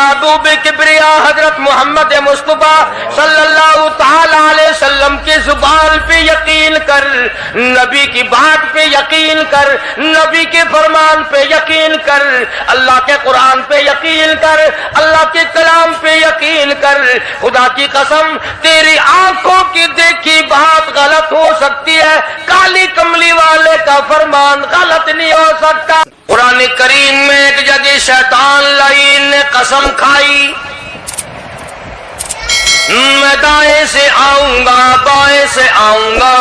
महबूब किबरिया हजरत मोहम्मद मुस्तफा सल्लल्लाहु ताला अलैहि वसल्लम की जुबान पे यकीन कर, नबी की बात पे यकीन कर, नबी के फरमान पे यकीन कर, अल्लाह के कुरान पे यकीन कर, अल्लाह के कलाम पे यकीन कर। खुदा की कसम तेरी आंखों की देखी बात गलत हो सकती है, काली कमली वाले का फरमान गलत नहीं हो सकता। कुरान करीम में एक जगह शैतान लाइन ने कसम खाई, मैं दाएं से आऊंगा, बाएं से आऊंगा,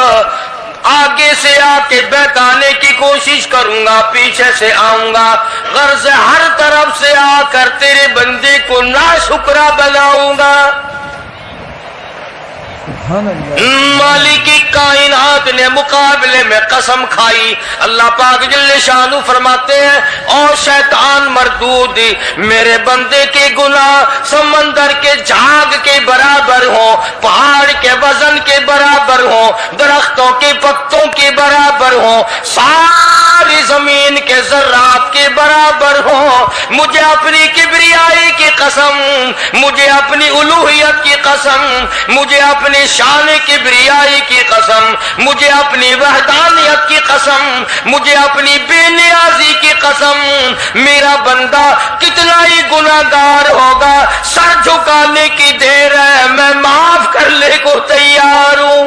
आगे से आके बहकाने की कोशिश करूंगा, पीछे से आऊंगा, घर से हर तरफ से आकर तेरे बंदे को नाशुक्रा बनाऊंगा। मालिकी कायनात ने मुकाबले में कसम खाई। अल्लाह पाक जल्ले शानु फरमाते हैं, और शैतान मरदूद, मेरे बंदे के गुनाह समंदर के झाग के बराबर हो, पहाड़ के वजन के बराबर हो, दरख्तों के पत्तों के बराबर हो, सारी जमीन के जर्रात के बराबर हो। मुझे अपनी किबरियाई की कसम, मुझे अपनी उलूहियत की कसम, मुझे अपनी शान किबरियाई की कसम, मुझे अपनी वहदानियत की कसम, मुझे अपनी बेनियाजी की कसम, मेरा बंदा कितना ही गुनाहगार होगा, सर झुकाने की देर है, मैं माफ करने को तैयार हूं।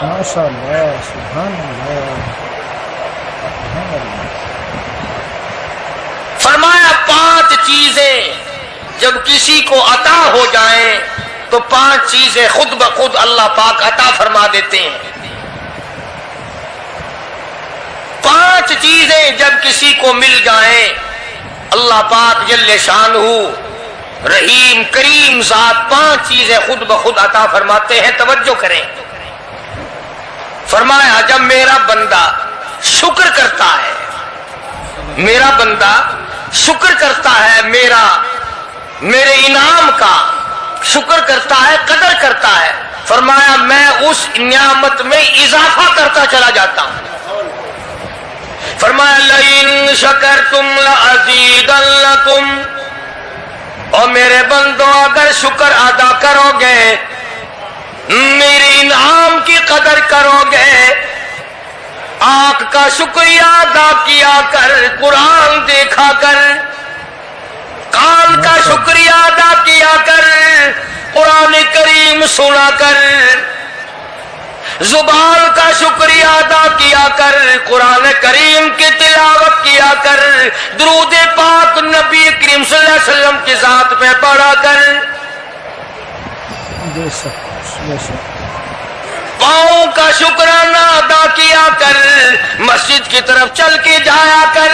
माशाअल्लाह, सुभान अल्लाह। फरमाया 5 चीजें जब किसी को अता हो जाए तो 5 चीजें खुद ब खुद अल्लाह पाक अता फरमा देते हैं। 5 चीजें जब किसी को मिल जाए, अल्लाह पाक जल्ले शानहू रहीम करीम ज़ात 5 चीजें खुद ब खुद अता फरमाते हैं। तवज्जो करें, फरमाया जब मेरा बंदा शुक्र करता है, मेरा बंदा शुक्र करता है, मेरे इनाम का शुक्र करता है, कदर करता है, फरमाया मैं उस नियामत में इजाफा करता चला जाता हूं। फरमाया लइन शकरतुम लअज़ीदन्नकुम, और मेरे बंदों अगर शुक्र अदा करोगे, मेरे इनाम की कदर करोगे, आंख का शुक्रिया अदा किया कर, कुरान देखा कर, कान का शुक्रिया अदा किया कर, कुरान करीम सुना कर, जुबान का शुक्रिया अदा किया कर, कुरान करीम की तिलावत किया कर, दुरूद पाक नबी करीम सल्लल्लाहु अलैहि वसल्लम के साथ पे पढ़ा कर, पाँव का शुक्राना अदा किया कर, मस्जिद की तरफ चल के जाया कर,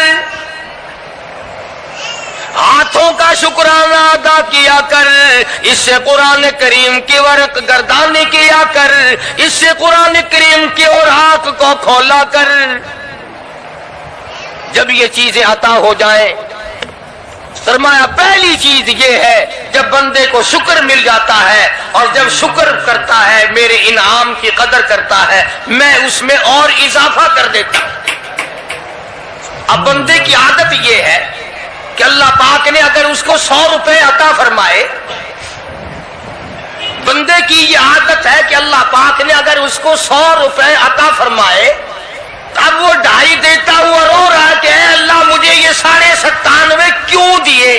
हाथों का शुक्राना अदा किया कर, इससे कुरान करीम की वर्क गर्दानी किया कर, इससे कुरान करीम की और आंख को खोला कर। जब ये चीजें अता हो जाए, फरमाया पहली चीज ये है जब बंदे को शुक्र मिल जाता है, और जब शुक्र करता है, मेरे इनाम की कदर करता है, मैं उसमें और इजाफा कर देता हूं। अब बंदे की आदत ये है कि अल्लाह पाक ने अगर उसको 100 रुपए अता फरमाए, बंदे की ये आदत है कि अल्लाह पाक ने अगर उसको 100 रुपए अता फरमाए, अब वो 2.5 देता हुआ रो रहा है कि अल्लाह मुझे ये 97.5 क्यों दिए,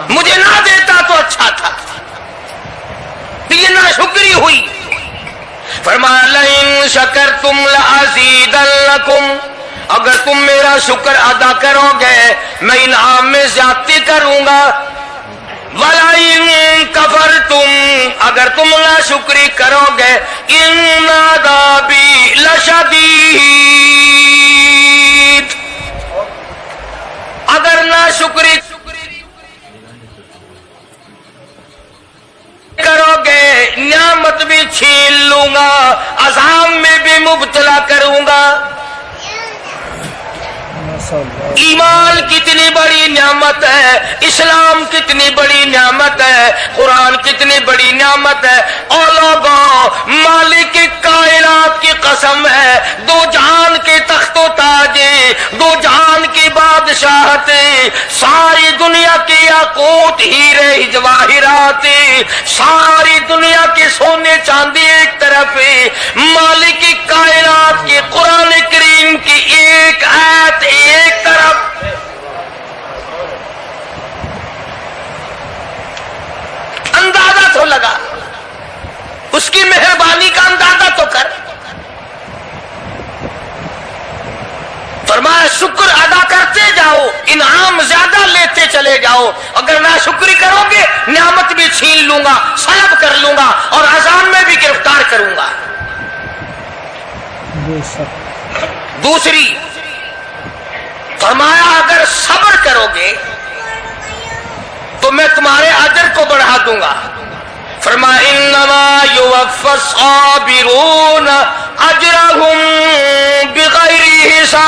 मुझे ना देता तो अच्छा था, ये ना शुक्री हुई। फरमाया लइन शकरतुम लअज़ीदन्नकुम, अगर तुम मेरा शुक्र अदा करोगे मैं इनाम में ज्यादती करूंगा। वलाइन कफरतुम, अगर तुम ना शुक्री करोगे, इन्न अज़ाबी लशदीद, अगर ना शुक्री करोगे नियामत भी छीन लूंगा, अज़ाब में भी मुब्तला करूंगा। ईमान कितनी बड़ी नियामत है, इस्लाम कितनी बड़ी नियामत है, कुरान कितनी बड़ी नियामत है। और लोगों, मालिक कायनात की कसम है, दो जहान के तख्तो ताजे, दो जहान की बादशाहते, सारी दुनिया के याकूत हीरे जवाहिरात, सारी दुनिया के सोने चांदी एक तरफ, मालिक कायनात के कुरान करीम की एक आयत एक तरफ। अंदाजा तो लगा, उसकी मेहरबानी का अंदाजा तो कर। फरमाया शुक्र अदा करते जाओ, इनाम ज्यादा लेते चले जाओ। अगर ना शुक्र करोगे नियामत भी छीन लूंगा, सलब कर लूंगा और अजान में भी गिरफ्तार करूंगा। दूसरी फरमाया अगर सब्र करोगे तो मैं तुम्हारे अजर को बढ़ा दूंगा। फरमाया इन्नमा युवफ़्फ़स साबिरून अजरहुम बिगैरि हिसाब।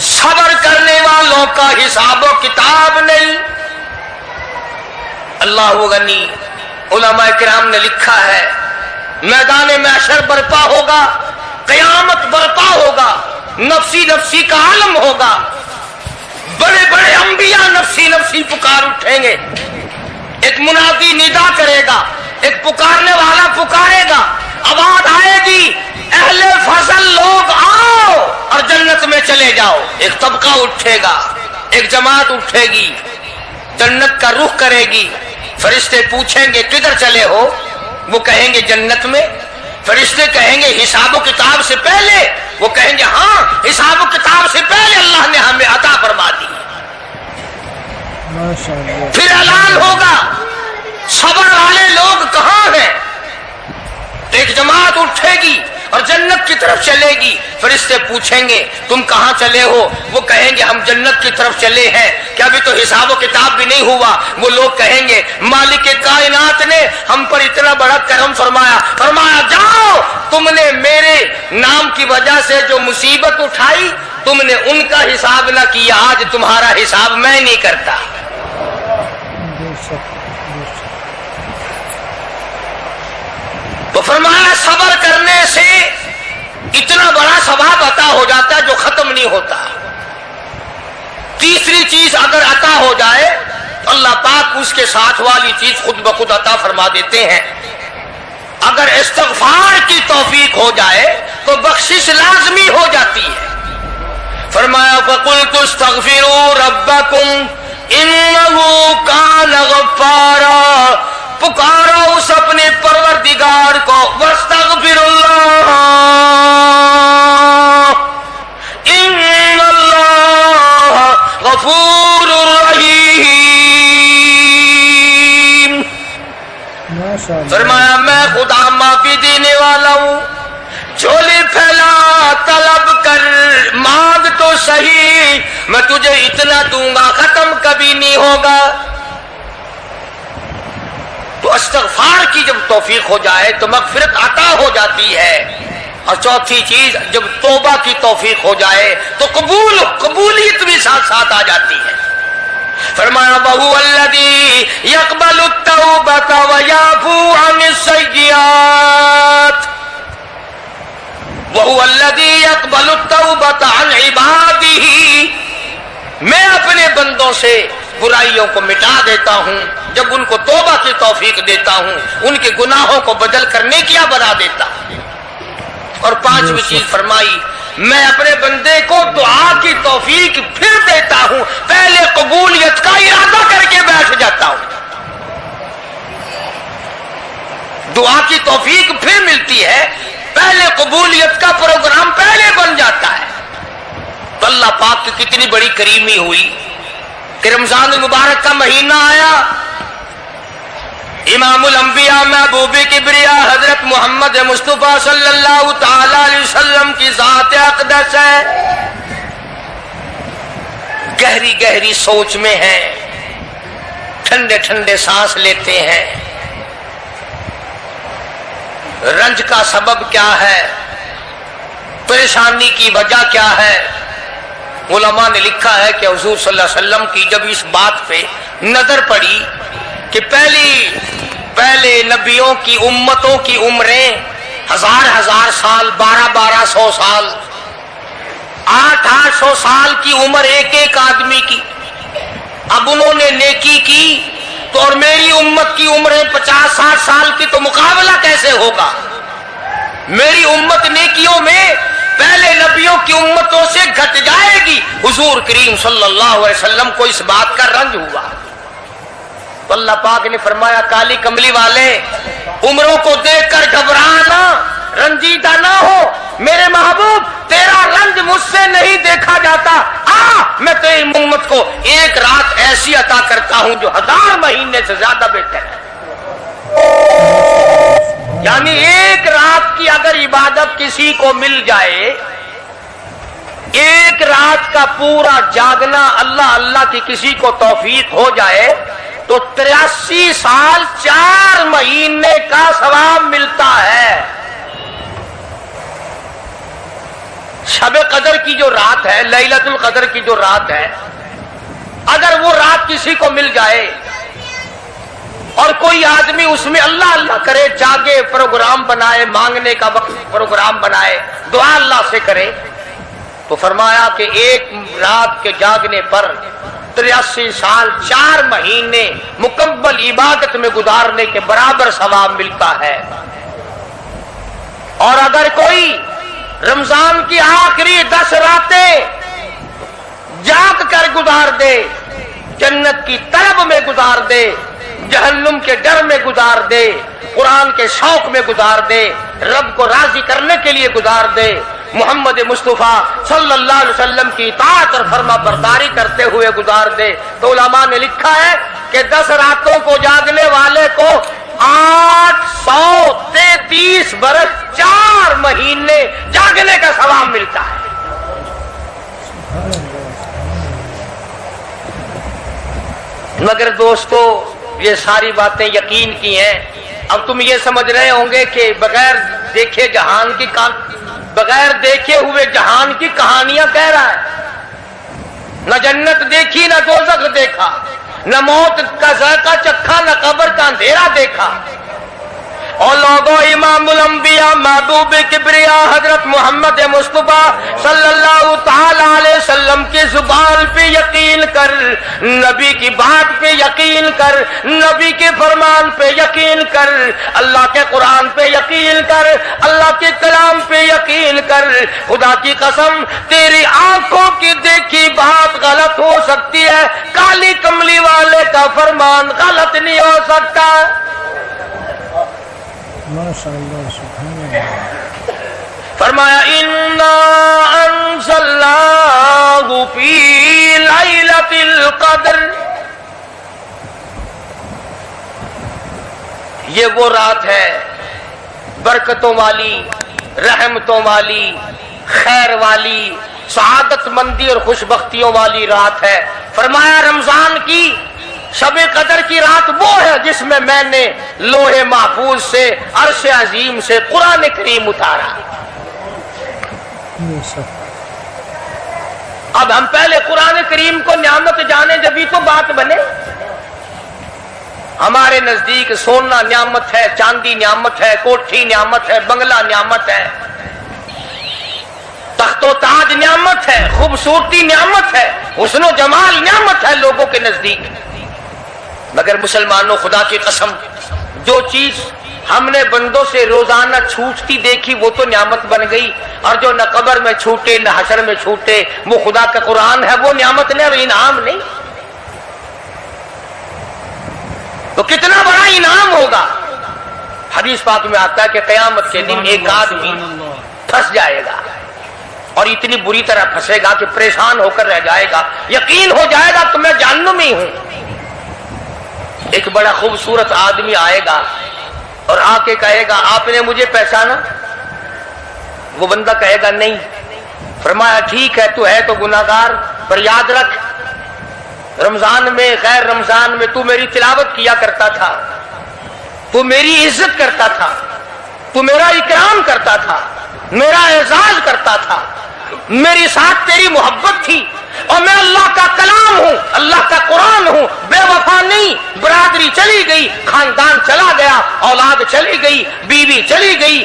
सब्र करने वालों का हिसाब किताब नहीं। अल्लाह गनी, उलमा किराम ने लिखा है मैदान महशर बर्पा होगा, कयामत बर्पा होगा, नफसी नफसी का आलम होगा, बड़े बड़े अंबिया नफसी नफसी पुकार उठेंगे। एक मुनादी निदा करेगा, एक पुकारने वाला पुकारेगा, आवाज आएगी अहले फजल लोग आओ और जन्नत में चले जाओ। एक तबका उठेगा, एक जमात उठेगी, जन्नत का रुख करेगी। फरिश्ते पूछेंगे किधर चले हो, वो कहेंगे जन्नत में। फरिश्ते कहेंगे हिसाब किताब से पहले, वो कहेंगे हाँ हिसाब किताब से पहले अल्लाह ने हमें अता फरमा दी। फिर ऐलान होगा सब्र वाले लोग कहाँ हैं। तो एक जमात उठेगी और जन्नत की तरफ चलेगी। फरिश्ते पूछेंगे तुम कहाँ चले हो, वो कहेंगे हम जन्नत की तरफ चले हैं। क्या अभी तो हिसाब किताब भी नहीं हुआ। वो लोग कहेंगे मालिक कायनात ने हम पर इतना बड़ा करम फरमाया। फरमाया जाओ, तुमने मेरे नाम की वजह से जो मुसीबत उठाई तुमने उनका हिसाब ना किया, आज तुम्हारा हिसाब मैं नहीं करता। तो फरमाया सब्र करने से इतना बड़ा सवाब अता हो जाता है जो खत्म नहीं होता। तीसरी चीज अगर अता हो जाए तो अल्लाह पाक उसके साथ वाली चीज खुद ब खुद अता फरमा देते हैं। अगर इस्तिग़फ़ार की तौफीक हो जाए तो बख्शिश लाजमी हो जाती है। फरमाया फ़क़ुल्तु इस्तग़फ़िरू रब्बकुम इन्नहु कान गफ़्फ़ारा। पुकारो उस अपने परवरदिगार को, वस्तग़फिरुल्लाह इन्नल्लाह गफूरुर रहीम। फरमाया मैं खुदा माफी देने वाला हूँ। झोली फैला तलब कर, मांग तो सही, मैं तुझे इतना दूंगा खत्म कभी नहीं होगा। तो इस्तिग़फ़ार की जब तौफीक हो जाए तो मग़फ़िरत अता हो जाती है। और चौथी चीज जब तौबा की तौफीक हो जाए तो कबूलियत भी साथ साथ आ जाती है। फरमाया वहु अल्लज़ी यक़बलु तौबत व याफ़ू अनिस्सय्यिआत। वहु अल्लज़ी यक़बलु तौबत अन इबादिही। मैं अपने बंदों से बुराइयों को मिटा देता हूँ जब उनको तौबा की तौफीक देता हूँ, उनके गुनाहों को बदल कर नेकियां बना देता। और पांचवी चीज फरमाई मैं अपने बंदे को दुआ की तौफीक फिर देता हूँ, पहले कबूलियत का इरादा करके बैठ जाता हूँ। दुआ की तौफीक फिर मिलती है, पहले कबूलियत का प्रोग्राम पहले बन जाता है। तो अल्लाह पाक की कितनी बड़ी करीमी हुई कि रमजान मुबारक का महीना आया। इमामुल अंबिया महबूब किबरिया हजरत मोहम्मद मुस्तफा सल्लल्लाहु ताला अलैहि वसल्लम की ज़ात अक़दस है। गहरी गहरी सोच में है, ठंडे ठंडे सांस लेते हैं। रंज का सबब क्या है, परेशानी की वजह क्या है। उलमा ने लिखा है कि हुजूर सल्लल्लाहु अलैहि वसल्लम की जब इस बात पे नजर पड़ी कि पहले नबियों की उम्मतों की उम्रें हजार हजार साल, 1200 साल, 8 400 साल की उम्र एक एक आदमी की। अब उन्होंने नेकी की तो और मेरी उम्मत की उम्र है 50-60 साल की, तो मुकाबला कैसे होगा? मेरी उम्मत नेकियों में पहले नबियों की उम्मतों से घट जाएगी। हुजूर करीम सल्लल्लाहु अलैहि वसल्लम को इस बात का रंज हुआ तो अल्लाह पाक ने फरमाया, काली कमली वाले, उम्रों को देखकर घबराना, रंजीदा ना हो। मेरे महबूब, तेरा रंज मुझसे नहीं देखा जाता। मैं तेरी उम्मत को एक रात ऐसी अता करता हूं जो 1000 महीने से ज्यादा बेहतर है। यानी एक रात की अगर इबादत किसी को मिल जाए, एक रात का पूरा जागना अल्लाह अल्लाह की किसी को तौफीक हो जाए तो 83 साल 4 महीने का सवाब मिलता है। शबे कदर की जो रात है, लैलतुल कदर की जो रात है, अगर वो रात किसी को मिल जाए और कोई आदमी उसमें अल्लाह अल्लाह करे, जागे, प्रोग्राम बनाए, मांगने का वक्त प्रोग्राम बनाए, दुआ अल्लाह से करे, तो फरमाया कि एक रात के जागने पर 83 साल 4 महीने मुकम्मल इबादत में गुजारने के बराबर सवाब मिलता है। और अगर कोई रमजान की आखिरी 10 रातें जाग कर गुजार दे, जन्नत की तलब में गुजार दे, जहन्नुम के डर में गुजार दे, कुरान के शौक में गुजार दे, रब को राजी करने के लिए गुजार दे, मोहम्मद मुस्तफा सल्लल्लाहु अलैहि वसल्लम की इताअत और फर्मा बरदारी करते हुए गुजार दे, तो उलमा ने लिखा है कि 10 रातों को जागने वाले को 833 बरस 4 महीने जागने का सवाब मिलता है। मगर दोस्तों, ये सारी बातें यकीन की हैं। अब तुम ये समझ रहे होंगे कि बगैर देखे जहान की बगैर देखे हुए जहान की कहानियां कह रहा है। न जन्नत देखी, न दोज़ख देखा, न मौत का ज़ायक़ा चखा, न कब्र का अंधेरा देखा। और लोगों, इमामुल अंबिया महबूब किबरिया हजरत मोहम्मद मुस्तफा सल्लल्लाहु ताला अलैहि वसल्लम की जुबान पे यकीन कर, नबी की बात पे यकीन कर, नबी के फरमान पे यकीन कर, अल्लाह के कुरान पे यकीन कर, अल्लाह के कलाम पे यकीन कर। खुदा की कसम, तेरी आंखों की देखी बात गलत हो सकती है, काली कमली वाले का फरमान गलत नहीं हो सकता। माशाअल्लाह, सुभान अल्लाह। फरमाया, इन्ना अंज़लनाहु फी लैलतिल क़द्र। ये वो रात है बरकतों वाली, रहमतों वाली, खैर वाली, सआदत मंदी और खुशबख्तियों वाली रात है। फरमाया, रमजान की शबे कदर की रात वो है जिसमें मैंने लोहे महफूज से, अर्श अजीम से कुरान करीम उतारा। अब हम पहले कुरान करीम को नियामत जाने, जब तो बात बने। हमारे नजदीक सोना नियामत है, चांदी नियामत है, कोठी नियामत है, बंगला नियामत है, तख्तो ताज नियामत है, खूबसूरती नियामत है, हुस्नो जमाल नियामत है लोगों के नजदीक। मगर मुसलमानों, खुदा की कसम, जो चीज हमने बंदों से रोजाना छूटती देखी वो तो नियामत बन गई, और जो न कब्र में छूटे न हशर में छूटे वो खुदा का कुरान है, वो नियामत नहीं, वो इनाम नहीं। तो कितना बड़ा इनाम होगा। हदीस पाक में आता है कि कयामत के दिन एक आदमी फंस जाएगा और इतनी बुरी तरह फंसेगा कि परेशान होकर रह जाएगा, यकीन हो जाएगा कि मैं जहन्नुमी हूं। एक बड़ा खूबसूरत आदमी आएगा और आके कहेगा, आपने मुझे पहचाना? वो बंदा कहेगा, नहीं। फरमाया, ठीक है, तू है तो गुनाहगार, पर याद रख, रमजान में, गैर रमजान में तू मेरी तिलावत किया करता था, तू मेरी इज्जत करता था, तू मेरा इकराम करता था, मेरा एजाज करता था, मेरी साथ तेरी मोहब्बत थी, और मैं अल्लाह का कलाम हूं, अल्लाह का कुरान हूं, बेवफा नहीं। बरादरी चली गई, खानदान चला गया, औलाद चली गई, बीवी चली गई,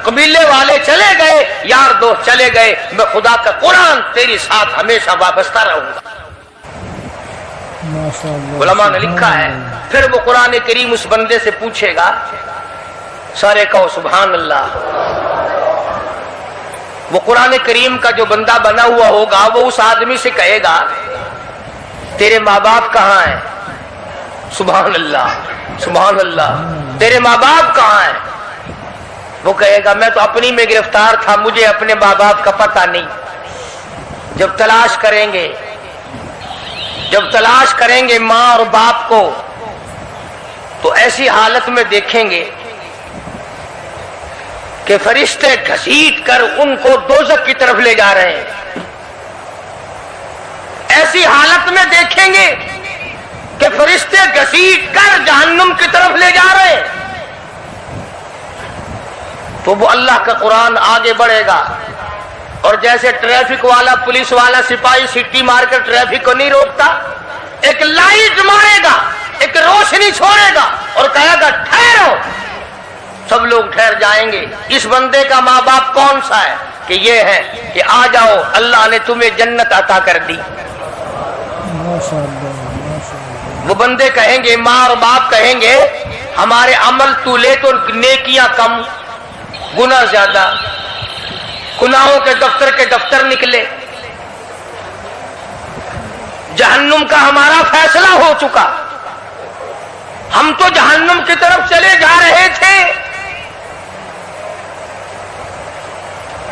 قبیلے والے چلے گئے، یار دوست چلے گئے، میں خدا کا قرآن تیری ساتھ ہمیشہ وابستہ رہوں گا۔ علماء نے لکھا ہے پھر وہ قرآن کریم اس بندے سے پوچھے گا، سارے کہو سبحان اللہ۔ وہ قرآن کریم کا جو بندہ بنا ہوا ہوگا وہ اس آدمی سے کہے گا تیرے ماں باپ کہاں ہیں؟ سبحان اللہ سبحان اللہ، تیرے ماں باپ کہاں ہیں؟ وہ کہے گا میں تو اپنی میں گرفتار تھا، مجھے اپنے ماں باپ کا پتہ نہیں۔ جب تلاش کریں گے ماں اور باپ کو تو ایسی حالت میں دیکھیں گے کہ فرشتے گھسیٹ کر ان کو دوزخ کی طرف لے جا رہے ہیں۔ ایسی حالت میں دیکھیں گے کہ فرشتے گھسیٹ کر جہنم کی طرف لے جا رہے ہیں، تو وہ اللہ کا قرآن آگے بڑھے گا، اور جیسے ٹریفک والا پولیس والا سپاہی سٹی مار کر ٹریفک کو نہیں روکتا، ایک لائٹ مارے گا، ایک روشنی چھوڑے گا اور کہے گا ٹھہرو، سب لوگ ٹھہر جائیں گے۔ اس بندے کا ماں باپ کون سا ہے؟ کہ یہ ہے کہ آ جاؤ اللہ نے تمہیں جنت عطا کر دی۔ وہ بندے کہیں گے، ماں اور باپ کہیں گے ہمارے عمل تو لے تو نیکیاں کم، گناہ زیادہ، گناہوں کے دفتر نکلے، جہنم کا ہمارا فیصلہ ہو چکا، ہم تو جہنم کی طرف چلے جا رہے تھے،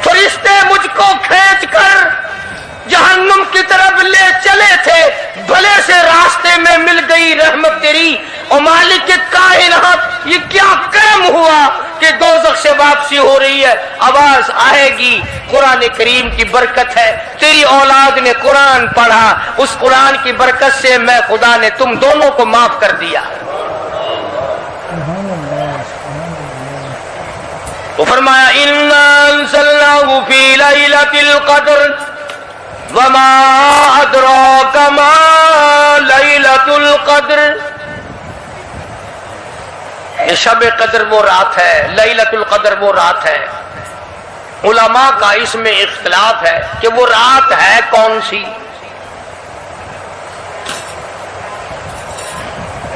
فرشتے مجھ کو کھینچ کر جہنم کی طرف لے چلے تھے، بھلے سے راستے میں مل گئی رحمت تیری، اور مالک کائنات یہ کیا کرم ہوا کہ دوزخ سے واپسی ہو رہی ہے، آواز آئے گی، قرآن کریم کی برکت ہے، تیری اولاد نے قرآن پڑھا، اس قرآن کی برکت سے میں خدا نے تم دونوں کو معاف کر دیا۔ تو فرمایا اِنَّا أَنزَلْنَاهُ فِي لَيْلَةِ الْقَدْرِ وَمَا أَدْرَاكَ مَا لَيْلَةُ الْقَدْرِ۔ یہ شب قدر وہ رات ہے، لیلۃ القدر وہ رات ہے۔ علماء کا اس میں اختلاف ہے کہ وہ رات ہے کون سی۔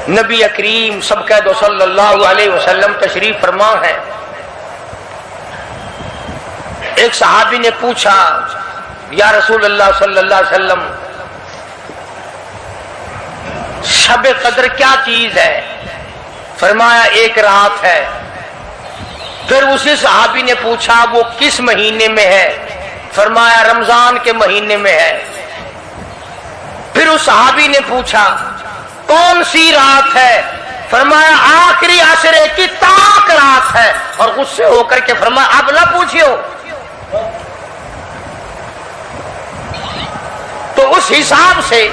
نبی کریم سب کہہ دو صلی اللہ علیہ وسلم تشریف فرما ہے۔ ایک صحابی نے پوچھا یا رسول اللہ صلی اللہ علیہ وسلم شب قدر کیا چیز ہے؟ فرمایا ایک رات ہے۔ پھر اسی صحابی نے پوچھا وہ کس مہینے میں ہے؟ فرمایا رمضان کے مہینے میں ہے۔ پھر اس صحابی نے پوچھا کون سی رات ہے؟ فرمایا آخری عشرے کی طاق رات ہے، اور غصے ہو کر کے فرمایا اب نہ پوچھیو۔ تو اس حساب سے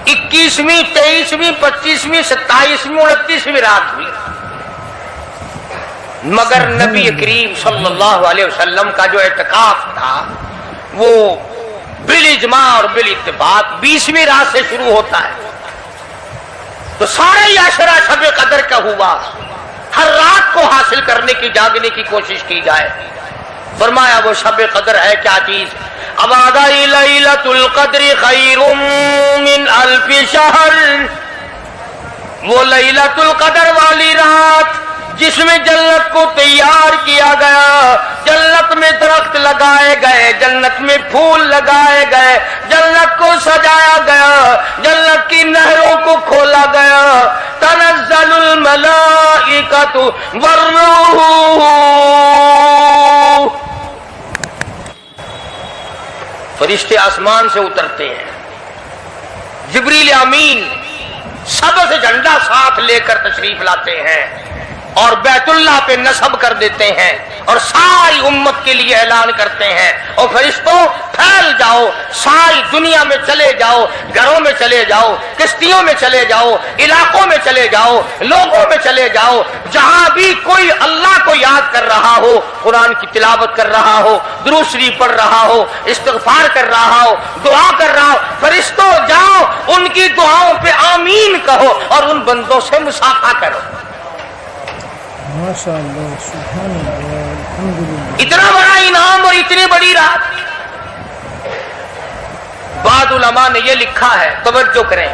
21ویں 23ویں 25ویں 27ویں 29ویں رات ہوئی، مگر نبی کریم صلی اللہ علیہ وسلم کا جو اعتکاف تھا وہ بالاجماع اور بالاتفاق 20ویں رات سے شروع ہوتا ہے، تو سارے عشرہ شب قدر کا ہوا، ہر رات کو حاصل کرنے کی جاگنے کی کوشش کی جائے۔ فرمایا وہ شب قدر ہے کیا چیز؟ ابادی لیلۃ القدر خیر من الف شہر، وہ لیلۃ القدر والی رات جس میں جنت کو تیار کیا گیا، جنت میں درخت لگائے گئے، جنت میں پھول لگائے گئے، جنت کو سجایا گیا، جنت کی نہروں کو کھولا گیا، تنزل الملائکۃ والروح، فرشتے آسمان سے اترتے ہیں، جبریل امین سب سے جھنڈا ساتھ لے کر تشریف لاتے ہیں اور بیت اللہ پہ نصب کر دیتے ہیں اور ساری امت کے لیے اعلان کرتے ہیں، اور فرشتوں پھیل جاؤ، ساری دنیا میں چلے جاؤ، گھروں میں چلے جاؤ، کشتیوں میں چلے جاؤ، علاقوں میں چلے جاؤ، لوگوں میں چلے جاؤ، جہاں بھی کوئی اللہ کو یاد کر رہا ہو، قرآن کی تلاوت کر رہا ہو، درود شریف پڑھ رہا ہو، استغفار کر رہا ہو، دعا کر رہا ہو، فرشتوں جاؤ ان کی دعاؤں پہ آمین کہو اور ان بندوں سے مصافحہ کرو۔ ماشاء اللہ سبحان اللہ۔ اتنا بڑا انعام اور اتنی بڑی رات. بعض علماء نے یہ لکھا ہے، توجہ کریں،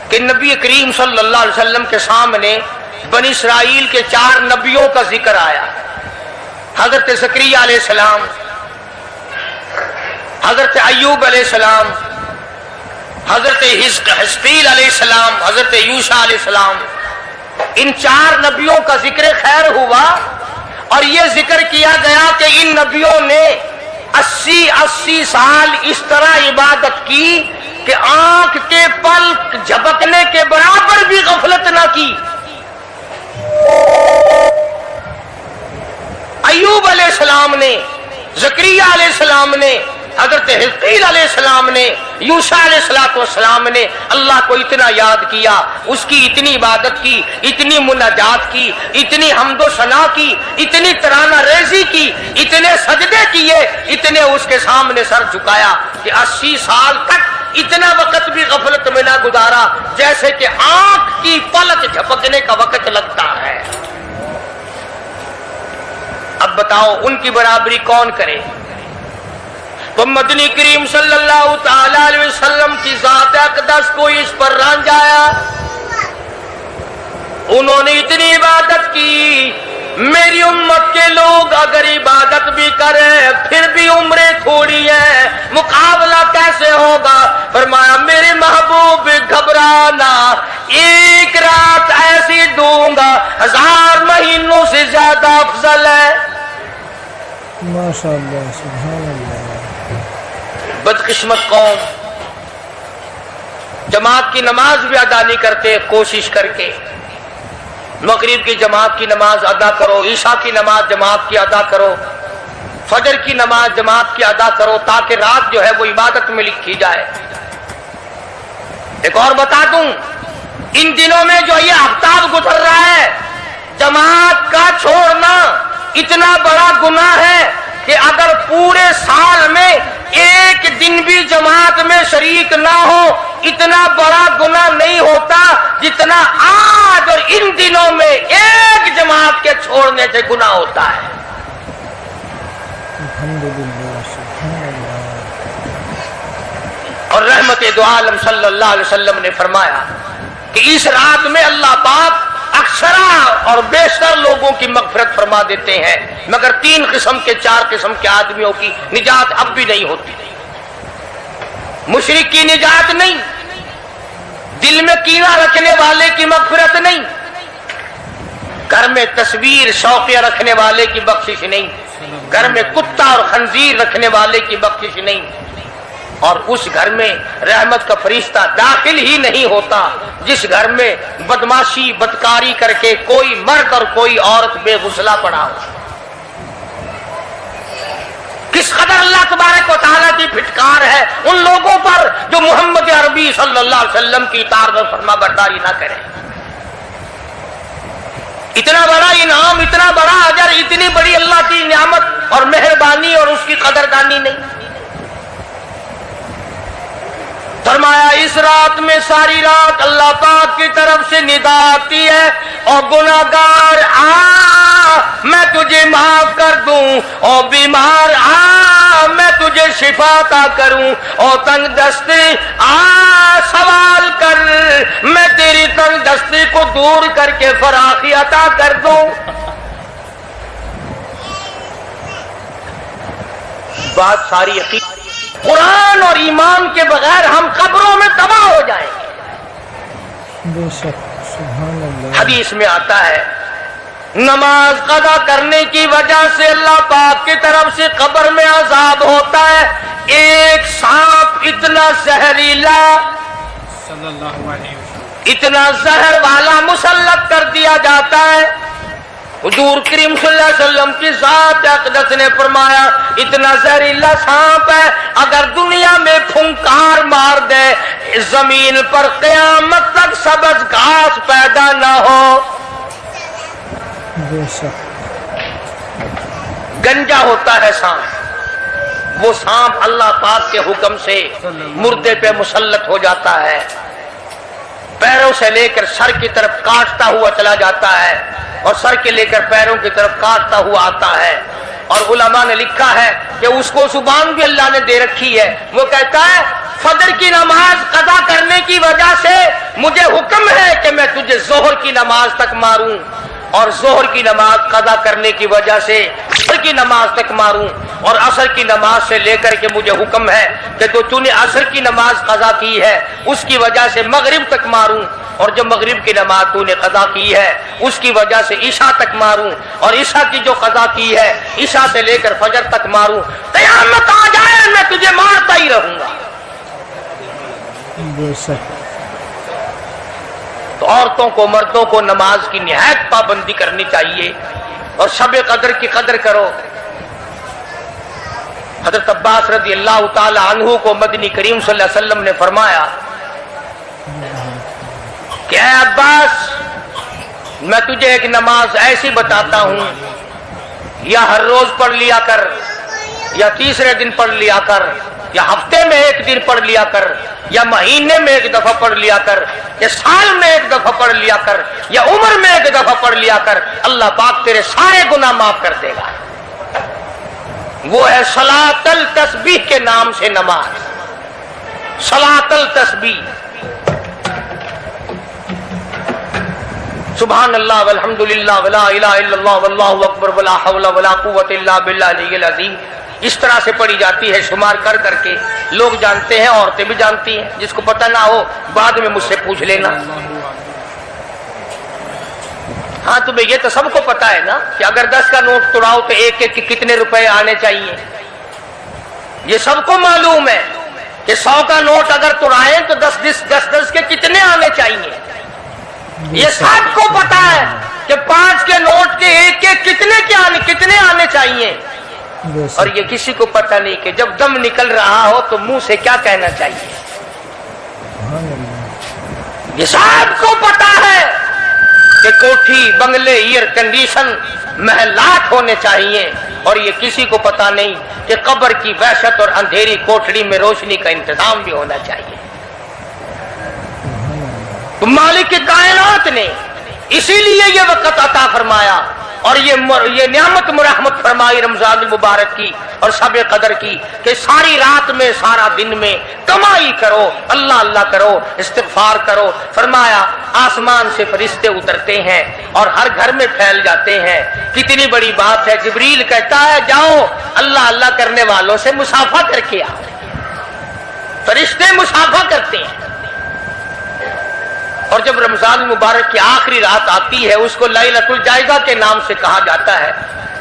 کہ نبی کریم صلی اللہ علیہ وسلم کے سامنے بنی اسرائیل کے 4 نبیوں کا ذکر آیا. حضرت زکریا علیہ السلام، حضرت ایوب علیہ السلام، حضرت حزقیل علیہ السلام، حضرت یوشع علیہ السلام. ان 4 نبیوں کا ذکر خیر ہوا اور یہ ذکر کیا گیا کہ ان نبیوں نے 80 سال اس طرح عبادت کی کہ آنکھ کے پلک جھپکنے کے برابر بھی غفلت نہ کی. ایوب علیہ السلام نے، زکریا علیہ السلام نے، حضرت حزقیل علیہ السلام نے، یوشع علیہ السلام نے اللہ کو اتنا یاد کیا، اس کی اتنی عبادت کی، اتنی مناجات کی، اتنی حمد و ثنا کی، اتنی ترانہ ریزی کی، اتنے سجدے کیے، اتنے اس کے سامنے سر جھکایا کہ 80 سال تک اتنا وقت بھی غفلت میں نہ گزارا جیسے کہ آنکھ کی پلک جھپکنے کا وقت لگتا ہے. اب بتاؤ ان کی برابری کون کرے؟ تو مدنی کریم صلی اللہ تعالی علیہ وسلم کی ذات اقدس کو اس پر رانجھایا. انہوں نے اتنی عبادت کی. میری امت کے لوگ اگر عبادت بھی کریں پھر بھی عمریں تھوڑی ہیں، مقابلہ کیسے ہوگا؟ فرمایا میرے محبوب گھبرانا، ایک رات ایسی دوں گا 1000 مہینوں سے زیادہ افضل ہے. ماشاء اللہ، سبحان اللہ. بدقسمت قوم جماعت کی نماز بھی ادا نہیں کرتے. کوشش کر کے مغرب کی جماعت کی نماز ادا کرو، عشاء کی نماز جماعت کی ادا کرو، فجر کی نماز جماعت کی ادا کرو تاکہ رات جو ہے وہ عبادت میں لکھی جائے. ایک اور بتا دوں، ان دنوں میں جو یہ آفتاب گزر رہا ہے، جماعت کا چھوڑنا اتنا بڑا گناہ ہے کہ اگر پورے سال میں ایک دن بھی جماعت میں شریک نہ ہو اتنا بڑا گناہ نہیں ہوتا جتنا آج اور ان دنوں میں ایک جماعت کے چھوڑنے سے گناہ ہوتا ہے. الحمدللہ، سبحان اللہ. اور رحمت دو عالم صلی اللہ علیہ وسلم نے فرمایا کہ اس رات میں اللہ پاک اکثر اور بیشتر لوگوں کی مغفرت فرما دیتے ہیں، مگر 3 قسم کے 4 قسم کے آدمیوں کی نجات اب بھی نہیں ہوتی. مشرک کی نجات نہیں، دل میں کینہ رکھنے والے کی مغفرت نہیں، گھر میں تصویر شوقیہ رکھنے والے کی بخشش نہیں، گھر میں کتا اور خنزیر رکھنے والے کی بخشش نہیں، اور اس گھر میں رحمت کا فرشتہ داخل ہی نہیں ہوتا جس گھر میں بدماشی بدکاری کر کے کوئی مرد اور کوئی عورت بے غسلہ پڑا ہو. کس قدر اللہ تبارک و تعالیٰ کی پھٹکار ہے ان لوگوں پر جو محمد عربی صلی اللہ علیہ وسلم کی اطاعت اور فرما برداری نہ کریں. اتنا بڑا انعام، اتنا بڑا اجر، اتنی بڑی اللہ کی نعمت اور مہربانی اور اس کی قدردانی نہیں. فرمایا اس رات میں ساری رات اللہ پاک کی طرف سے ندا آتی ہے، اور گناہگار آ میں تجھے معاف کر دوں، اور بیمار آ میں تجھے شفا عطا کروں، اور تنگ دستی آ سوال کر میں تیری تنگ دستی کو دور کر کے فراخی عطا کر دوں. بات ساری یقین، قرآن اور ایمان کے بغیر ہم قبروں میں تباہ ہو جائیں گے. بے شک، سبحان اللہ. حدیث میں آتا ہے نماز قضا کرنے کی وجہ سے اللہ پاک کی طرف سے قبر میں عذاب ہوتا ہے. ایک سانپ اتنا زہریلا، صلی اللہ علیہ وسلم، اتنا زہر والا مسلط کر دیا جاتا ہے. حضور کریم صلی اللہ علیہ وسلم کی ذات اقدس نے فرمایا اتنا زہریلا سانپ ہے اگر دنیا میں پھنکار مار دے زمین پر قیامت تک سبز گھاس پیدا نہ ہو. بے شک. گنجا ہوتا ہے سانپ، وہ سانپ اللہ پاک کے حکم سے مردے پہ مسلط ہو جاتا ہے، پیروں سے لے کر سر کی طرف کاٹتا ہوا چلا جاتا ہے، اور سر کے لے کر پیروں کی طرف کاٹتا ہوا آتا ہے. اور علماء نے لکھا ہے کہ اس کو زبان بھی اللہ نے دے رکھی ہے. وہ کہتا ہے فجر کی نماز قضا کرنے کی وجہ سے مجھے حکم ہے کہ میں تجھے ظہر کی نماز تک ماروں, اور ظہر کی نماز قضا کرنے کی وجہ سے عصر کی نماز تک ماروں, اور عصر کی نماز سے لے کر کے مجھے حکم ہے کہ تو نے عصر کی نماز قضا کی ہے اس کی وجہ سے مغرب تک ماروں, اور جب مغرب کی نماز تو نے قضا کی ہے اس کی وجہ سے عشاء تک ماروں, اور عشاء کی جو قضا کی ہے عشاء سے لے کر فجر تک ماروں. قیامت آ جائے میں تجھے مارتا ہی رہوں گا. بے شک. تو عورتوں کو مردوں کو نماز کی نہایت پابندی کرنی چاہیے, اور شب قدر کی قدر کرو. حضرت عباس رضی اللہ تعالی عنہ کو مدنی کریم صلی اللہ علیہ وسلم نے فرمایا کہ اے عباس, میں تجھے ایک نماز ایسی بتاتا ہوں, یا ہر روز پڑھ لیا کر, یا تیسرے دن پڑھ لیا کر, یا ہفتے میں ایک دن پڑھ لیا کر, یا مہینے میں ایک دفعہ پڑھ لیا کر, یا سال میں ایک دفعہ پڑھ لیا کر, یا عمر میں ایک دفعہ پڑھ لیا کر, اللہ پاک تیرے سارے گناہ معاف کر دے گا. وہ ہے صلاۃ التسبیح کے نام سے نماز. صلاۃ التسبیح. سبحان اللہ والحمد للہ ولا الہ الا اللہ واللہ اکبر ولا حول ولا قوت الا باللہ العلی العظیم. اس طرح سے پڑھی جاتی ہے شمار کر کر کے. لوگ جانتے ہیں, عورتیں بھی جانتی ہیں, جس کو پتہ نہ ہو بعد میں مجھ سے پوچھ لینا. ہاں تمہیں یہ تو سب کو پتا ہے نا کہ اگر 10 کا نوٹ توڑاؤ تو ایک ایک کے کتنے روپے آنے چاہیے. یہ سب کو معلوم ہے کہ 100 کا نوٹ اگر توڑائیں تو 10 کے کتنے آنے چاہیے. یہ سب کو پتا ہے کہ 5 کے نوٹ کے ایک ایک کتنے آنے چاہیے. اور یہ کسی کو پتہ نہیں کہ جب دم نکل رہا ہو تو منہ سے کیا کہنا چاہیے. یہ سب کو پتا ہے کہ کوٹھی, بنگلے, ایئر کنڈیشن, محلات ہونے چاہیے, اور یہ کسی کو پتا نہیں کہ قبر کی وحشت اور اندھیری کوٹھڑی میں روشنی کا انتظام بھی ہونا چاہیے. مالک کائنات نے اسی لیے یہ وقت عطا فرمایا, اور یہ نعمت مرحمت فرمائی رمضان المبارک کی اور شب قدر کی, کہ ساری رات میں سارا دن میں کمائی کرو, اللہ اللہ کرو, استغفار کرو. فرمایا آسمان سے فرشتے اترتے ہیں اور ہر گھر میں پھیل جاتے ہیں. کتنی بڑی بات ہے. جبریل کہتا ہے جاؤ اللہ اللہ کرنے والوں سے مصافحہ کر کے آؤ. فرشتے مصافحہ کرتے ہیں. اور جب رمضان مبارک کی آخری رات آتی ہے اس کو لیلۃ الجائزہ کے نام سے کہا جاتا ہے.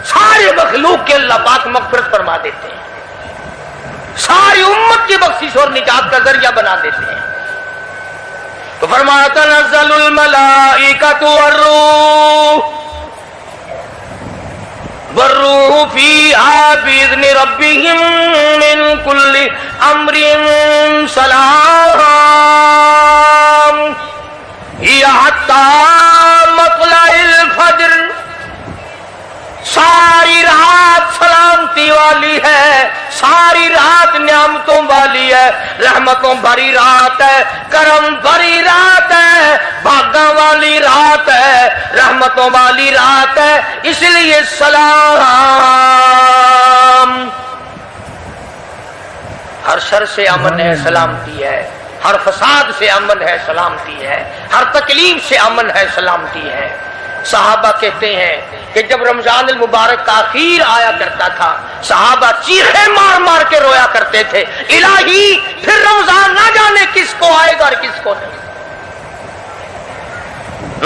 سارے مخلوق کے اللہ پاک مغفرت فرما دیتے ہیں, ساری امت کی بخشش اور نجات کا ذریعہ بنا دیتے ہیں. تو فرمایا تنزل الملائکۃ والروح فیہا بإذن ربہم من کل امر سلام مطلع الفجر. ساری رات سلامتی والی ہے, ساری رات نعمتوں والی ہے, رحمتوں بھری رات ہے, کرم بھری رات ہے, بھاگا والی رات ہے, رحمتوں والی رات ہے. اس لیے سلام. ہر شر سے امن ہے, سلامتی ہے. ہر فساد سے امن ہے, سلامتی ہے. ہر تکلیف سے امن ہے, سلامتی ہے. صحابہ کہتے ہیں کہ جب رمضان المبارک کا آخر آیا کرتا تھا صحابہ چیخے مار مار کے رویا کرتے تھے, الہی پھر رمضان نہ جانے کس کو آئے گا اور کس کو نہیں.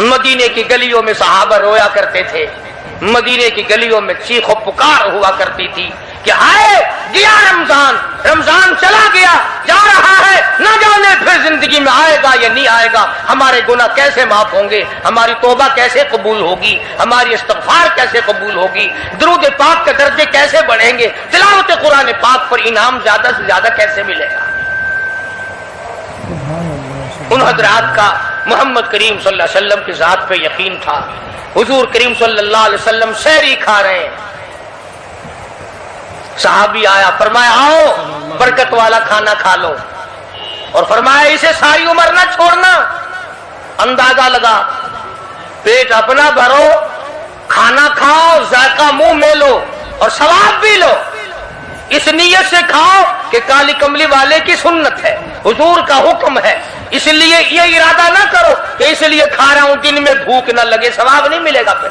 مدینے کی گلیوں میں صحابہ رویا کرتے تھے, مدینے کی گلیوں میں چیخ و پکار ہوا کرتی تھی کہ ہائے گیا رمضان, رمضان چلا گیا, جا رہا ہے, نہ جانے پھر زندگی میں آئے گا یا نہیں آئے گا, ہمارے گناہ کیسے معاف ہوں گے, ہماری توبہ کیسے قبول ہوگی, ہماری استغفار کیسے قبول ہوگی, درود پاک کے درجے کیسے بڑھیں گے, تلاوت قرآن پاک پر انعام زیادہ سے زیادہ کیسے ملے گا. ان حضرات کا محمد کریم صلی اللہ علیہ وسلم کی ذات پہ یقین تھا. حضور کریم صلی اللہ علیہ وسلم سحری کھا رہے ہیں, صحابی آیا, فرمایا آؤ برکت والا کھانا کھا لو, اور فرمایا اسے ساری عمر نہ چھوڑنا. اندازہ لگا, پیٹ اپنا بھرو, کھانا کھاؤ, ذائقہ منہ میں لو, اور ثواب بھی لو. اس نیت سے کھاؤ کہ کالی کملی والے کی سنت ہے، حضور کا حکم ہے. اس لیے یہ ارادہ نہ کرو کہ اس لیے کھا رہا ہوں دن میں بھوک نہ لگے، ثواب نہیں ملے گا. پھر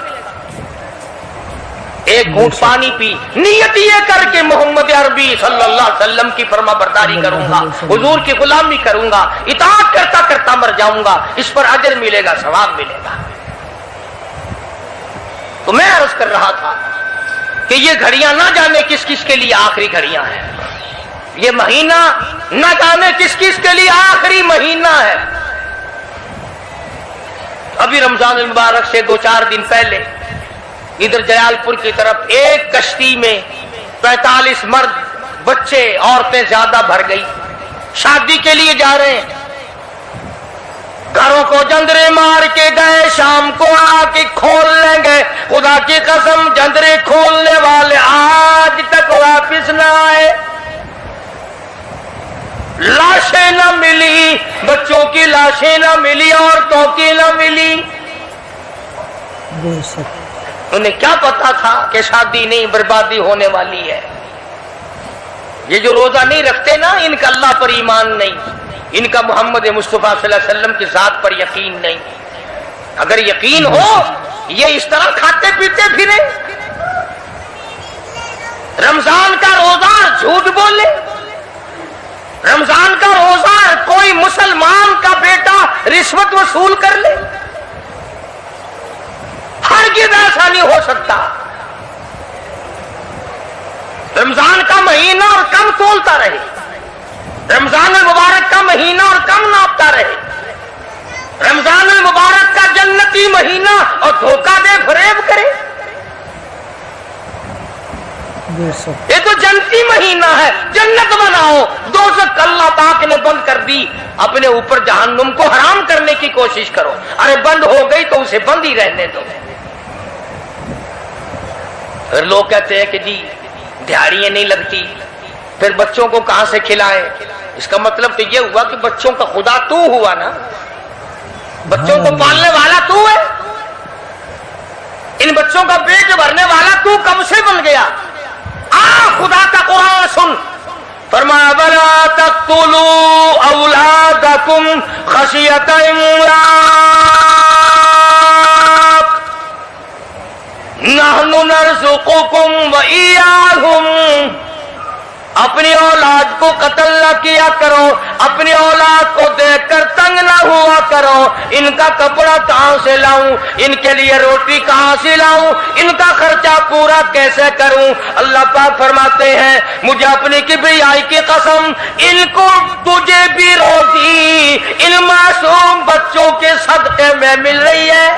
ایک گھونٹ پانی پی، نیت یہ کر کے محمد عربی صلی اللہ علیہ وسلم کی فرما برداری کروں گا، حضور کی غلامی کروں گا، اطاعت کرتا کرتا مر جاؤں گا، اس پر اجر ملے گا، ثواب ملے گا. تو میں عرض کر رہا تھا کہ یہ گھڑیاں نہ جانے کس کس کے لیے آخری گھڑیاں ہیں، یہ مہینہ نہ جانے کس کس کے لیے آخری مہینہ ہے. ابھی رمضان المبارک سے 2-4 دن پہلے ادھر جلال پور کی طرف ایک کشتی میں 45 مرد، بچے، عورتیں زیادہ بھر گئی، شادی کے لیے جا رہے ہیں. گھروں کو جندرے مار کے گئے، شام کو آ کے کھول لیں گے. خدا کی قسم جندرے کھولنے والے آج تک واپس نہ آئے. لاشیں نہ ملی، بچوں کی لاشیں نہ ملی، عورتوں کی نہ ملی. بے شک انہیں کیا پتا تھا کہ شادی نہیں، بربادی ہونے والی ہے. یہ جو روزہ نہیں رکھتے نا، ان کا اللہ پر ایمان نہیں، ان کا محمد مصطفیٰ صلی اللہ علیہ وسلم کی ذات پر یقین نہیں. اگر یقین ہو یہ اس طرح کھاتے پیتے پھرے. رمضان کا روزہ جھوٹ بولے، رمضان کا روزہ کوئی مسلمان کا بیٹا رشوت وصول کر لے. ہرگز ایسا نہیں ہو سکتا. رمضان کا مہینہ اور کم تولتا رہے، رمضان المبارک کا مہینہ اور کم ناپتا رہے، رمضان المبارک کا جنتی مہینہ اور دھوکہ دے فریب کرے. بے شک یہ تو جنتی مہینہ ہے، جنت بناؤ. دوزخ اللہ پاک نے بند کر دی، اپنے اوپر جہنم کو حرام کرنے کی کوشش کرو. ارے بند ہو گئی تو اسے بند ہی رہنے دو. پھر لوگ کہتے ہیں کہ جی دیہڑیاں نہیں لگتی، پھر بچوں کو کہاں سے کھلائیں؟ اس کا مطلب تو یہ ہوا کہ بچوں کا خدا تو ہوا نا، بچوں کو پالنے والا تو ہے، ان بچوں کا پیٹ بھرنے والا تو کب سے بن گیا؟ خدا کا قرآن سن، فرمایا وَلَا تَقْتُلُوا أَوْلَادَكُمْ خَشْيَةَ إِمْلَاقٍ نَحْنُ نَرْزُقُكُمْ وَإِيَّاهُمْ. اپنی اولاد کو قتل نہ کیا کرو، اپنی اولاد کو دیکھ کر تنگ نہ ہوا کرو. ان کا کپڑا کہاں سے لاؤں، ان کے لیے روٹی کہاں سے لاؤں، ان کا خرچہ پورا کیسے کروں؟ اللہ پاک فرماتے ہیں مجھے اپنی کبریائی کی قسم، ان کو تجھے بھی روزی ان معصوم بچوں کے صدقے میں مل رہی ہے.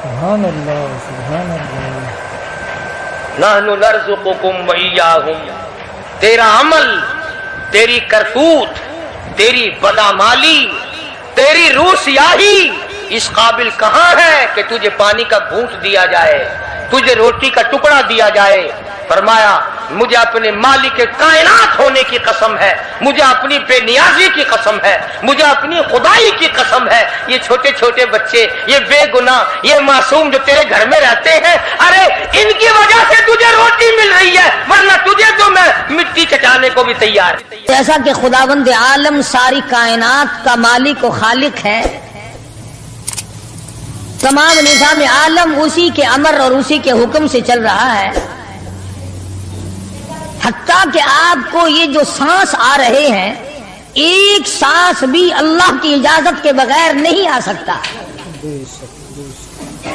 سبحان اللہ سبحان اللہ. نحن نرزقکم وإیاہم. تیرا عمل، تیری کرتوت، تیری بدعمالی، تیری روح سیاہی اس قابل کہاں ہے کہ تجھے پانی کا گھونٹ دیا جائے، تجھے روٹی کا ٹکڑا دیا جائے. فرمایا مجھے اپنے مالک کائنات ہونے کی قسم ہے، مجھے اپنی بے نیازی کی قسم ہے، مجھے اپنی خدائی کی قسم ہے. یہ چھوٹے چھوٹے بچے، یہ بے گناہ، یہ معصوم جو تیرے گھر میں رہتے ہیں، ارے ان کی وجہ سے تجھے روٹی مل رہی ہے، ورنہ تجھے تو میں مٹی چٹانے کو بھی تیار. جیسا کہ خداوند عالم ساری کائنات کا مالک و خالق ہے، تمام نظام عالم اسی کے امر اور اسی کے حکم سے چل رہا ہے. حتیٰ کہ آپ کو یہ جو سانس آ رہے ہیں، ایک سانس بھی اللہ کی اجازت کے بغیر نہیں آ سکتا. بے شک بے شک.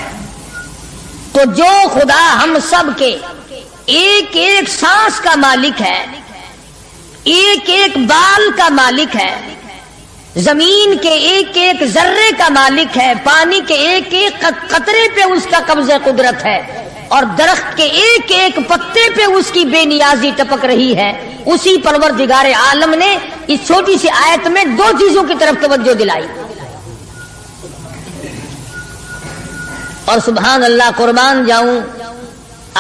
تو جو خدا ہم سب کے ایک ایک سانس کا مالک ہے، ایک ایک بال کا مالک ہے، زمین کے ایک ایک ذرے کا مالک ہے، پانی کے ایک ایک قطرے پہ اس کا قبضہ قدرت ہے، اور درخت کے ایک ایک پتے پہ اس کی بے نیازی ٹپک رہی ہے، اسی پروردگار عالم نے اس چھوٹی سی آیت میں 2 چیزوں کی طرف توجہ دلائی. اور سبحان اللہ قربان جاؤں،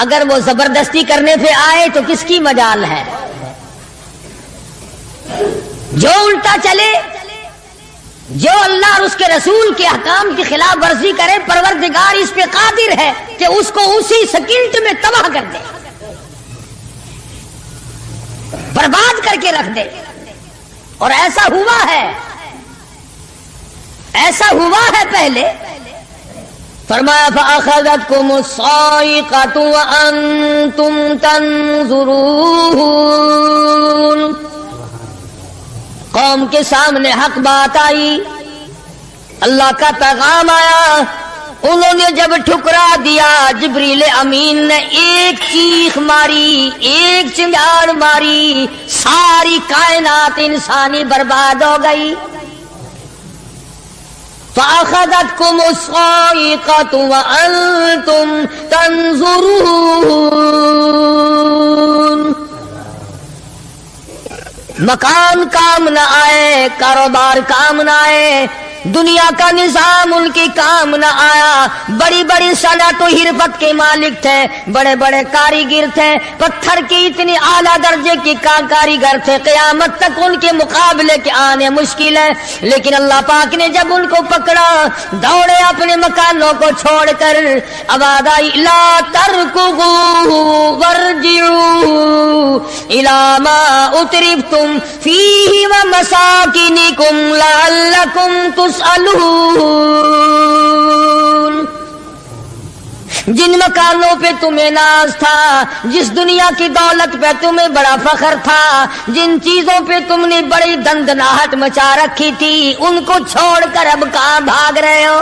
اگر وہ زبردستی کرنے پہ آئے تو کس کی مجال ہے؟ جو الٹا چلے، جو اللہ اور اس کے رسول کے احکام کی خلاف ورزی کرے، پروردگار اس پہ قادر ہے کہ اس کو اسی سیکنڈ میں تباہ کر دے. برباد کر کے رکھ دے. اور ایسا ہوا ہے پہلے. فرمایا فَأَخَذَتْكُمُ الصَّاعِقَةُ وَأَنْتُمْ تَنْظُرُونَ. قوم کے سامنے حق بات آئی، اللہ کا پیغام آیا، انہوں نے جب ٹھکرا دیا، جبریل امین نے ایک چیخ ماری، ایک چنگاڑ ماری، ساری کائنات انسانی برباد ہو گئی. فَأَخَذَتْكُمُ الصَّاعِقَةُ وَأَنْتُمْ تَنْظُرُونَ. مکان کام نہ آئے، کاروبار کام نہ آئے، دنیا کا نظام ان کے کام نہ آیا. بڑی بڑی صنعت و حرفت کے مالک تھے، بڑے بڑے کاریگر تھے، پتھر کے اتنے اعلیٰ درجے کے کاریگر تھے، قیامت تک ان کے مقابلے کے آنے مشکل ہے. لیکن اللہ پاک نے جب ان کو پکڑا، دوڑے اپنے مکانوں کو چھوڑ کر. آواز آئی لا ترکضوا وارجعوا الی ما اترفتم فیہ ومساکنکم لعلکم تسألون. جن مکانوں پہ تمہیں ناز تھا، جس دنیا کی دولت پہ تمہیں بڑا فخر تھا، جن چیزوں پہ تم نے بڑی دندناہٹ مچا رکھی تھی، ان کو چھوڑ کر اب کہاں بھاگ رہے ہو؟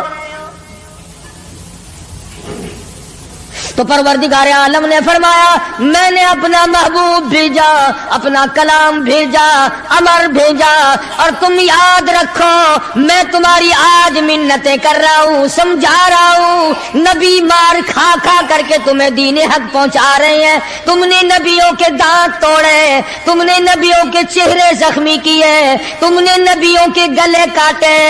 تو پروردگار عالم نے فرمایا میں نے اپنا محبوب بھیجا، اپنا کلام بھیجا، امر بھیجا، اور تم یاد رکھو میں تمہاری آج منتیں کر رہا ہوں، سمجھا رہا ہوں. نبی مار کھا کھا کر کے تمہیں دین حق پہنچا رہے ہیں. تم نے نبیوں کے دانت توڑے، تم نے نبیوں کے چہرے زخمی کیے، تم نے نبیوں کے گلے کاٹے،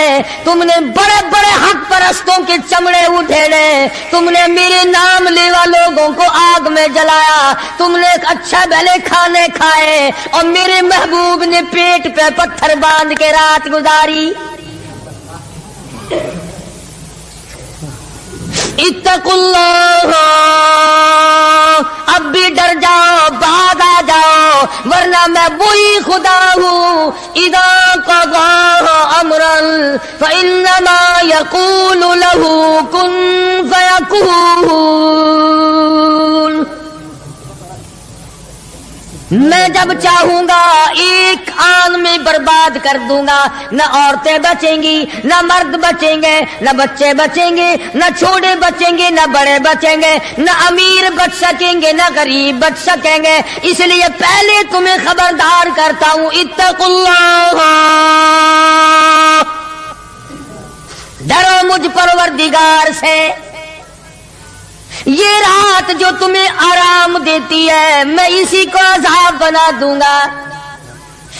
تم نے بڑے بڑے حق پرستوں کے چمڑے اٹھیڑے، تم نے میرے نام لیوا لوگوں کو آگ میں جلایا، تم نے اچھا بھلے کھانے کھائے، اور میرے محبوب نے پیٹ پہ پتھر باندھ کے رات گزاری. اتقوا اللہ، اب بھی ڈر جاؤ، بعد آ جاؤ، ورنہ میں وہی خدا ہوں. اذا قضى امرا فانما يقول له كن فيكون. میں جب چاہوں گا ایک آن میں برباد کر دوں گا. نہ عورتیں بچیں گی، نہ مرد بچیں گے، نہ بچے بچیں گے، نہ چھوٹے بچیں گے، نہ بڑے بچیں گے، نہ امیر بچ سکیں گے، نہ غریب بچ سکیں گے. اس لیے پہلے تمہیں خبردار کرتا ہوں اتقوا اللہ، ڈرو مجھ پروردگار سے. یہ رات جو تمہیں آرام دیتی ہے میں اسی کو عذاب بنا دوں گا.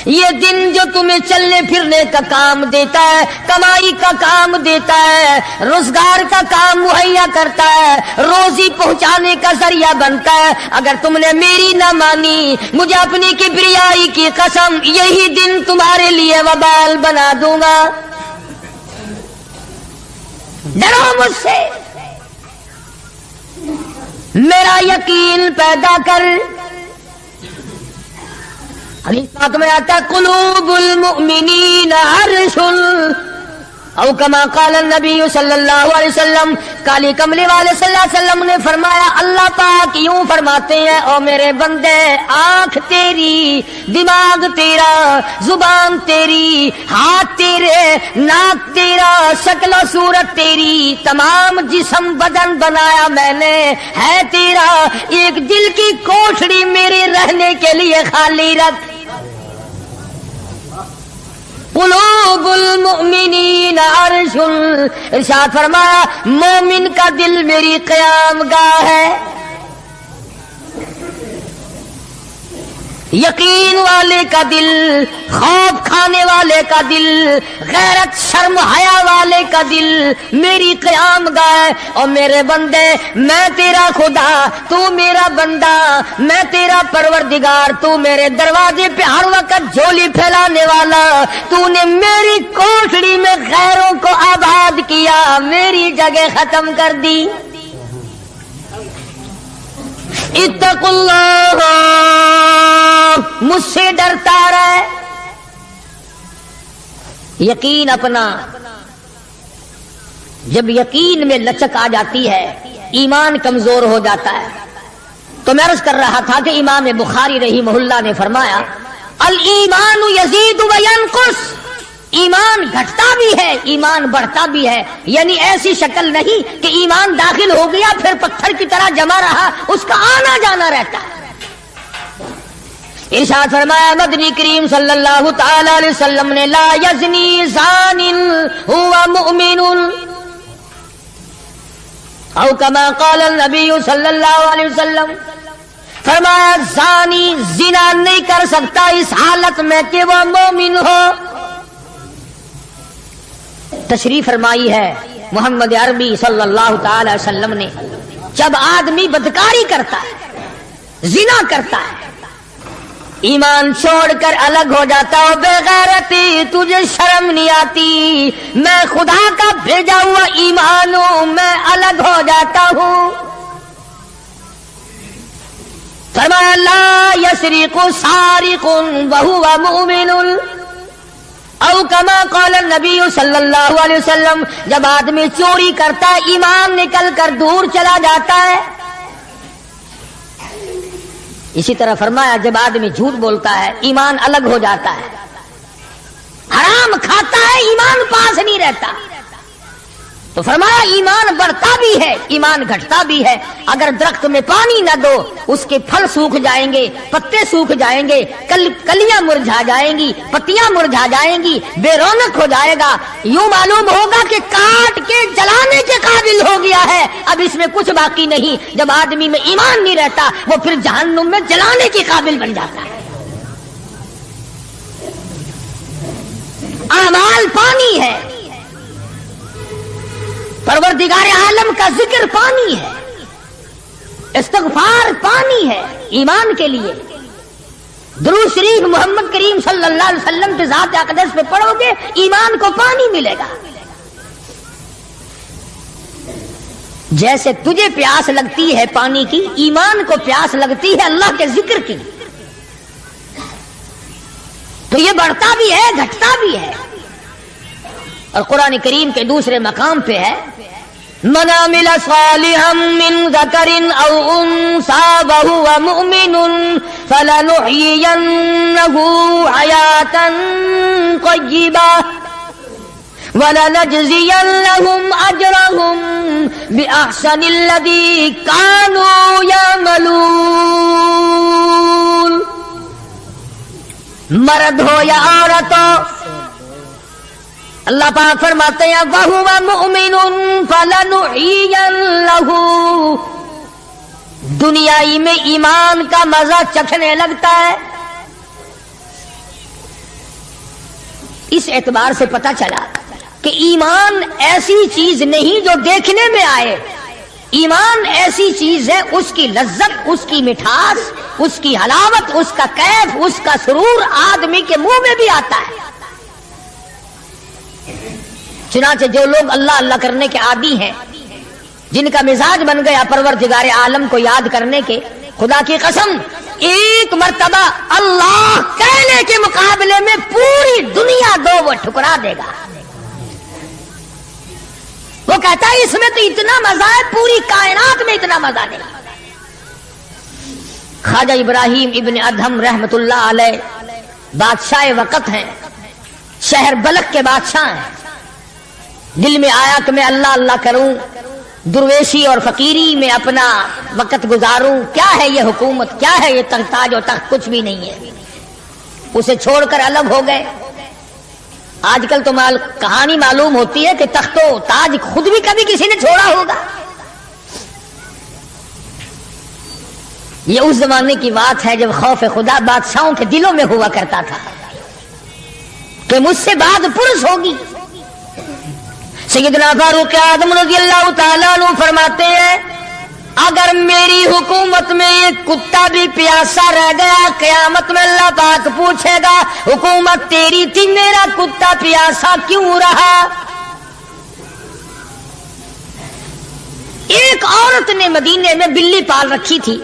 یہ دن جو تمہیں چلنے پھرنے کا کام دیتا ہے، کمائی کا کام دیتا ہے، روزگار کا کام مہیا کرتا ہے، روزی پہنچانے کا ذریعہ بنتا ہے، اگر تم نے میری نہ مانی، مجھے اپنی کبریائی کی قسم یہی دن تمہارے لیے وبال بنا دوں گا. ڈرو مجھ سے، میرا یقین پیدا کر. حدیث پاک میں آتا قلوب المؤمنین عرش، او کما قال النبی صلی اللہ علیہ وسلم. کالی کملی والے صلی اللہ علیہ وسلم نے فرمایا اللہ پاک یوں فرماتے ہیں او میرے بندے، آنکھ تیری، دماغ تیرا، زبان تیری، ہاتھ تیرے، ناک تیرا، شکل و صورت تیری، تمام جسم بدن بنایا میں نے ہے تیرا. ایک دل کی کوٹھڑی میرے رہنے کے لیے خالی رکھ. قلوب المؤمنین عرش، ارشاد فرمایا مومن کا دل میری قیام گاہ ہے. یقین والے کا دل، خوف کھانے والے کا دل، غیرت شرم حیا والے کا دل میری قیام گاہ. اور میرے بندے میں تیرا خدا، تو میرا بندہ، میں تیرا پروردگار، تو میرے دروازے پہ ہر وقت جھولی پھیلانے والا. تو نے میری کوٹھڑی میں غیروں کو آباد کیا، میری جگہ ختم کر دی. اتقوا اللہ، مجھ سے ڈرتا رہے. یقین اپنا، جب یقین میں لچک آ جاتی ہے ایمان کمزور ہو جاتا ہے. تو میں عرض کر رہا تھا کہ امام بخاری رحمہ اللہ نے فرمایا الایمان یزید و ینقص، ایمان گھٹتا بھی ہے ایمان بڑھتا بھی ہے. یعنی ایسی شکل نہیں کہ ایمان داخل ہو گیا پھر پتھر کی طرح جمع رہا، اس کا آنا جانا رہتا ہے. ارشاد فرمایا مدنی کریم صلی اللہ تعالی علیہ وسلم نے لا یزنی زان هو مؤمن او کما قال النبی صلی اللہ علیہ وسلم. فرمایا زانی زنا نہیں کر سکتا اس حالت میں کہ وہ مومن ہو. تشریف فرمائی ہے محمد عربی صلی اللہ تعالی علیہ وسلم نے جب آدمی بدکاری کرتا ہے زنا کرتا ہے ایمان چھوڑ کر الگ ہو جاتا ہو، بے غیرتی تجھے شرم نہیں آتی، میں خدا کا بھیجا ہوا ایمان ہوں، میں الگ ہو جاتا ہوں. فرمایا لا یسرق سارق وهو مؤمن او کما قال النبی صلی اللہ علیہ وسلم. جب آدمی چوری کرتا ہے ایمان نکل کر دور چلا جاتا ہے. اسی طرح فرمایا جب آدمی جھوٹ بولتا ہے ایمان الگ ہو جاتا ہے. حرام کھاتا ہے ایمان پاس نہیں رہتا. تو فرمایا ایمان بڑھتا بھی ہے ایمان گھٹتا بھی ہے. اگر درخت میں پانی نہ دو اس کے پھل سوکھ جائیں گے، پتے سوکھ جائیں گے، کلیاں مرجھا جائیں گی، پتیاں مرجھا جائیں گی، بے رونق ہو جائے گا. یوں معلوم ہوگا کہ کاٹ کے جلانے کے قابل ہو گیا ہے، اب اس میں کچھ باقی نہیں. جب آدمی میں ایمان نہیں رہتا وہ پھر جہنم میں جلانے کے قابل بن جاتا ہے. اعمال پانی ہے، پروردگار عالم کا ذکر پانی ہے، استغفار پانی ہے. ایمان کے لیے درود شریف محمد کریم صلی اللہ علیہ وسلم کے ذات اقدس پہ پڑھو گے ایمان کو پانی ملے گا. جیسے تجھے پیاس لگتی ہے پانی کی، ایمان کو پیاس لگتی ہے اللہ کے ذکر کی. تو یہ بڑھتا بھی ہے گھٹتا بھی ہے. اور قرآن کریم کے دوسرے مقام پہ ہے من عمل صالحا من ذکر او انثى وهو مؤمن فلنحيينه حياة طيبة ولنجزينهم اجرهم باحسن الذي كانوا يعملون. مرد ہو یا عورت ہو، اللہ پاک فرماتے ہیں وَهُوَ مُؤْمِنٌ فَلَنُحْيِيَنَّهُ، دنیائی میں ایمان کا مزہ چکھنے لگتا ہے. اس اعتبار سے پتہ چلا کہ ایمان ایسی چیز نہیں جو دیکھنے میں آئے. ایمان ایسی چیز ہے اس کی لذت، اس کی مٹھاس، اس کی حلاوت، اس کا کیف، اس کا سرور آدمی کے منہ میں بھی آتا ہے. چنانچہ جو لوگ اللہ اللہ کرنے کے عادی ہیں، جن کا مزاج بن گیا پروردگار عالم کو یاد کرنے کے، خدا کی قسم ایک مرتبہ اللہ کہنے کے مقابلے میں پوری دنیا دو وہ ٹھکرا دے گا. وہ کہتا ہے اس میں تو اتنا مزہ ہے، پوری کائنات میں اتنا مزہ نہیں. خواجہ ابراہیم ابن ادہم رحمت اللہ علیہ بادشاہ وقت ہیں، شہر بلخ کے بادشاہ ہیں. دل میں آیا کہ میں اللہ اللہ کروں، درویشی اور فقیری میں اپنا وقت گزاروں. کیا ہے یہ حکومت، کیا ہے یہ تاج و تخت، کچھ بھی نہیں ہے. اسے چھوڑ کر الگ ہو گئے. آج کل تو کہانی معلوم ہوتی ہے کہ تخت و تاج خود بھی کبھی کسی نے چھوڑا ہوگا. یہ اس زمانے کی بات ہے جب خوف خدا بادشاہوں کے دلوں میں ہوا کرتا تھا کہ مجھ سے بعد پرس ہوگی. سیدنا فاروق اعظم رضی اللہ تعالیٰ عنہ فرماتے ہیں اگر میری حکومت میں ایک کتا بھی پیاسا رہ گیا قیامت میں اللہ پاک پوچھے گا حکومت تیری تھی، میرا کتا پیاسا کیوں رہا. ایک عورت نے مدینے میں بلی پال رکھی تھی.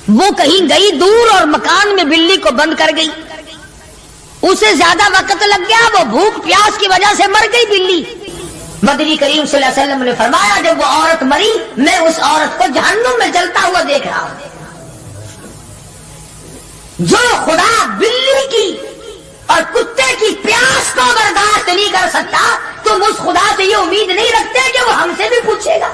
وہ کہیں گئی دور اور مکان میں بلی کو بند کر گئی، اسے زیادہ وقت لگ گیا، وہ بھوک پیاس کی وجہ سے مر گئی بلی۔ مدنی کریم صلی اللہ علیہ وسلم نے فرمایا جب وہ عورت مری میں اس عورت کو جہنم میں جلتا ہوا دیکھ رہا ہوں۔ جو خدا بلی کی اور کتے کی پیاس کو برداشت نہیں کر سکتا، تم اس خدا سے یہ امید نہیں رکھتے کہ وہ ہم سے بھی پوچھے گا؟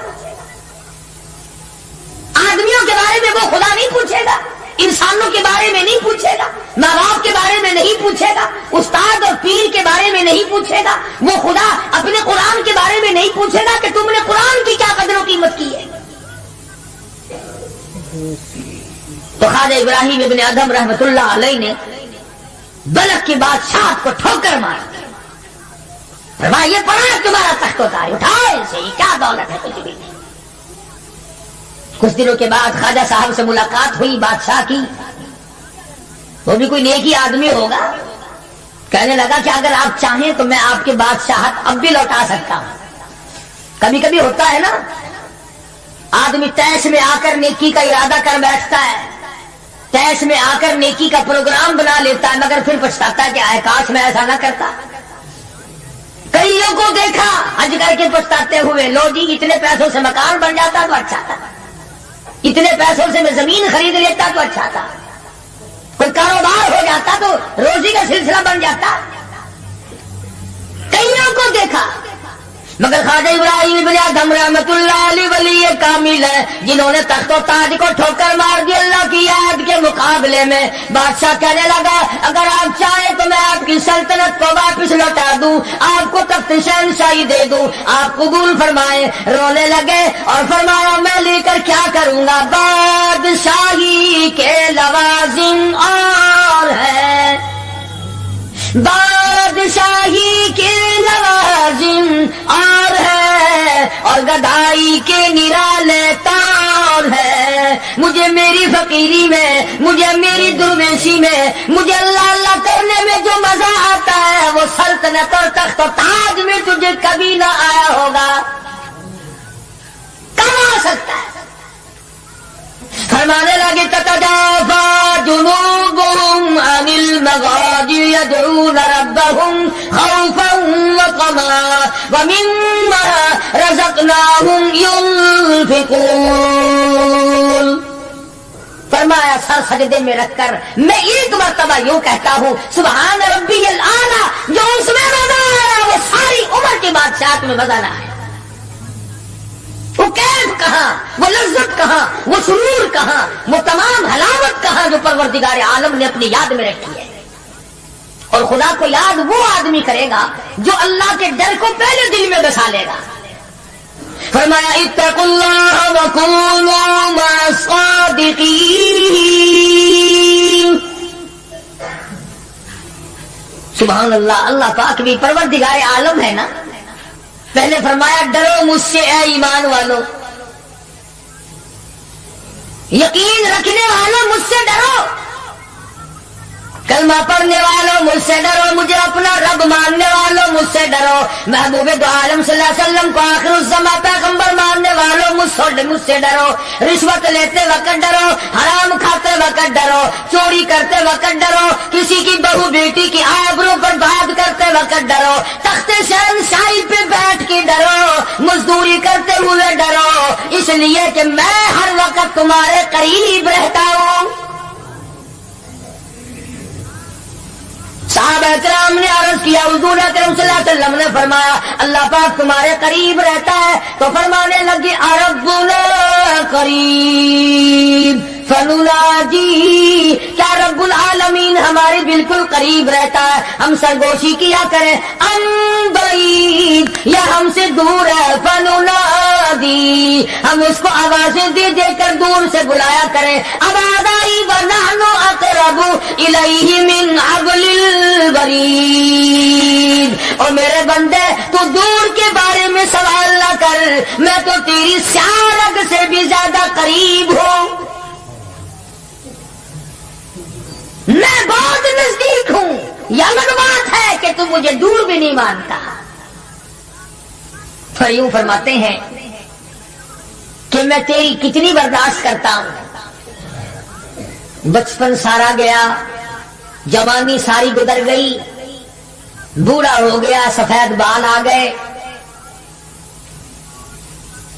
آدمیوں کے بارے میں وہ خدا نہیں پوچھے گا، انسانوں کے بارے میں نہیں پوچھے گا، ماں باپ کے بارے میں نہیں پوچھے گا، استاد اور پیر کے بارے میں نہیں پوچھے گا، وہ خدا اپنے قرآن کے بارے میں نہیں پوچھے گا کہ تم نے قرآن کی کیا قدر و قیمت کی ہے۔ تو خواجہ ابراہیم ابن ادھم رحمت اللہ علیہ نے بلخ کی بادشاہ کو ٹھوکر مار دی، فرمایا یہ پڑا تمہارا تخت ہوتا ہے، اٹھائے اسے، یہ کیا دولت ہے کچھ بھی نہیں۔ کچھ دنوں کے بعد خواجہ صاحب سے ملاقات ہوئی بادشاہ کی، وہ بھی کوئی نیکی آدمی ہوگا، کہنے لگا کہ اگر آپ چاہیں تو میں آپ کی بادشاہت اب بھی لوٹا سکتا ہوں۔ کبھی کبھی ہوتا ہے نا، آدمی تیش میں آ کر نیکی کا ارادہ کر بیٹھتا ہے، تیش میں آ کر نیکی کا پروگرام بنا لیتا ہے، مگر پھر پچھتاتا ہے کہ آئے کاش میں ایسا نہ کرتا۔ کئی لوگوں کو دیکھا حج کر کے پچھتاتے ہوئے، لو جی اتنے پیسوں سے مکان بن جاتا تو اچھا تھا، اتنے پیسوں سے میں زمین خرید لیتا تو اچھا تھا، کوئی کاروبار ہو جاتا تو روزی کا سلسلہ بن جاتا۔ کئیوں کو دیکھا، مگر خواجہ ابراہیم ابن ادھم رحمت اللہ علیہ ولی کامل ہے جنہوں نے تخت و تاج کو ٹھوکر مار دی اللہ کی یاد کے مقابلے میں۔ بادشاہ کہنے لگا اگر آپ چاہیں تو میں آپ کی سلطنت کو واپس لوٹا دوں، آپ کو تخت شہنشاہی دے دوں، آپ قبول فرمائیں۔ رونے لگے اور فرمایا میں لے کر کیا کروں گا، بادشاہی کے لوازم اور ہے، بادشاہی کے لوازم اور ہے، اور گدائی کے نرالے تار ہے۔ مجھے میری فقیری میں، مجھے میری درویشی میں، مجھے اللہ اللہ کرنے میں جو مزہ آتا ہے وہ سلطنت اور تخت و تاج میں تجھے کبھی نہ آیا ہوگا، کم آ سکتا ہے۔ فرمانے لگے تتجافا جنوبهم عن المضاجع يدعون ربهم خوفا وطمعا ومما رزقناهم ينفقون۔ فرمایا سر سجدے میں رکھ کر میں ایک مرتبہ یوں کہتا ہوں سبحان ربی الاعلیٰ، جو اس میں مزہ آیا وہ ساری عمر کی بادشاہت میں مزہ نہ آیا۔ وہ کیف کہاں، وہ لذت کہاں، وہ سرور کہاں، وہ تمام حلاوت کہاں جو پروردگار عالم نے اپنی یاد میں رکھی ہے۔ اور خدا کو یاد وہ آدمی کرے گا جو اللہ کے ڈر کو پہلے دل میں بسا لے گا۔ فرمایا اتقوا اللہ وکونوا مع الصادقین۔ سبحان اللہ، اللہ پاک بھی پروردگار عالم ہے نا۔ پہلے فرمایا ڈرو مجھ سے اے ایمان والو، یقین رکھنے والوں مجھ سے ڈرو، کلمہ پڑھنے والوں مجھ سے ڈرو، مجھے اپنا رب ماننے والوں مجھ سے ڈرو، محبوب دو عالم صلی اللہ علیہ وسلم کو آخر الزمان پیغمبر ماننے والوں مجھ سے ڈرو، رشوت لیتے وقت ڈرو، حرام کھاتے وقت ڈرو، چوری کرتے وقت ڈرو، کسی کی بہو بیٹی کی آبرو پر بات کرتے وقت ڈرو، تخت شہنشاہی پہ بیٹھ کے ڈرو، مزدوری کرتے ہوئے ڈرو، اس لیے کہ میں ہر وقت تمہارے قریب رہتا ہوں۔ صحابہ کرام نے عرض کیا حضور اکرم صلی اللہ علیہ وسلم نے فرمایا اللہ پاک تمہارے قریب رہتا ہے، تو فرمانے لگی ربنا قریب فنناجی، کیا رب العالمین ہمارے بالکل قریب رہتا ہے، ہم سرگوشی کیا کریں ان بعید، یا ہم سے دور ہے فننادی، ہم اس کو آوازیں دے دے کر دور سے بلایا کریں، ابادائی ونحن اقرب الیہ من حبل الورید۔ اور میرے بندے تو دور کے بارے میں سوال نہ کر، میں تو تیری سیارگ سے بھی زیادہ قریب ہوں، میں بہت نزدیک ہوں، یہ الگ بات ہے کہ تم مجھے دور بھی نہیں مانتا۔ پھر یوں فرماتے ہیں کہ میں تیری کتنی برداشت کرتا ہوں، बचपन सारा गया, जवानी सारी गुजर गई, बूढ़ा हो गया, सफेद बाल आ गए।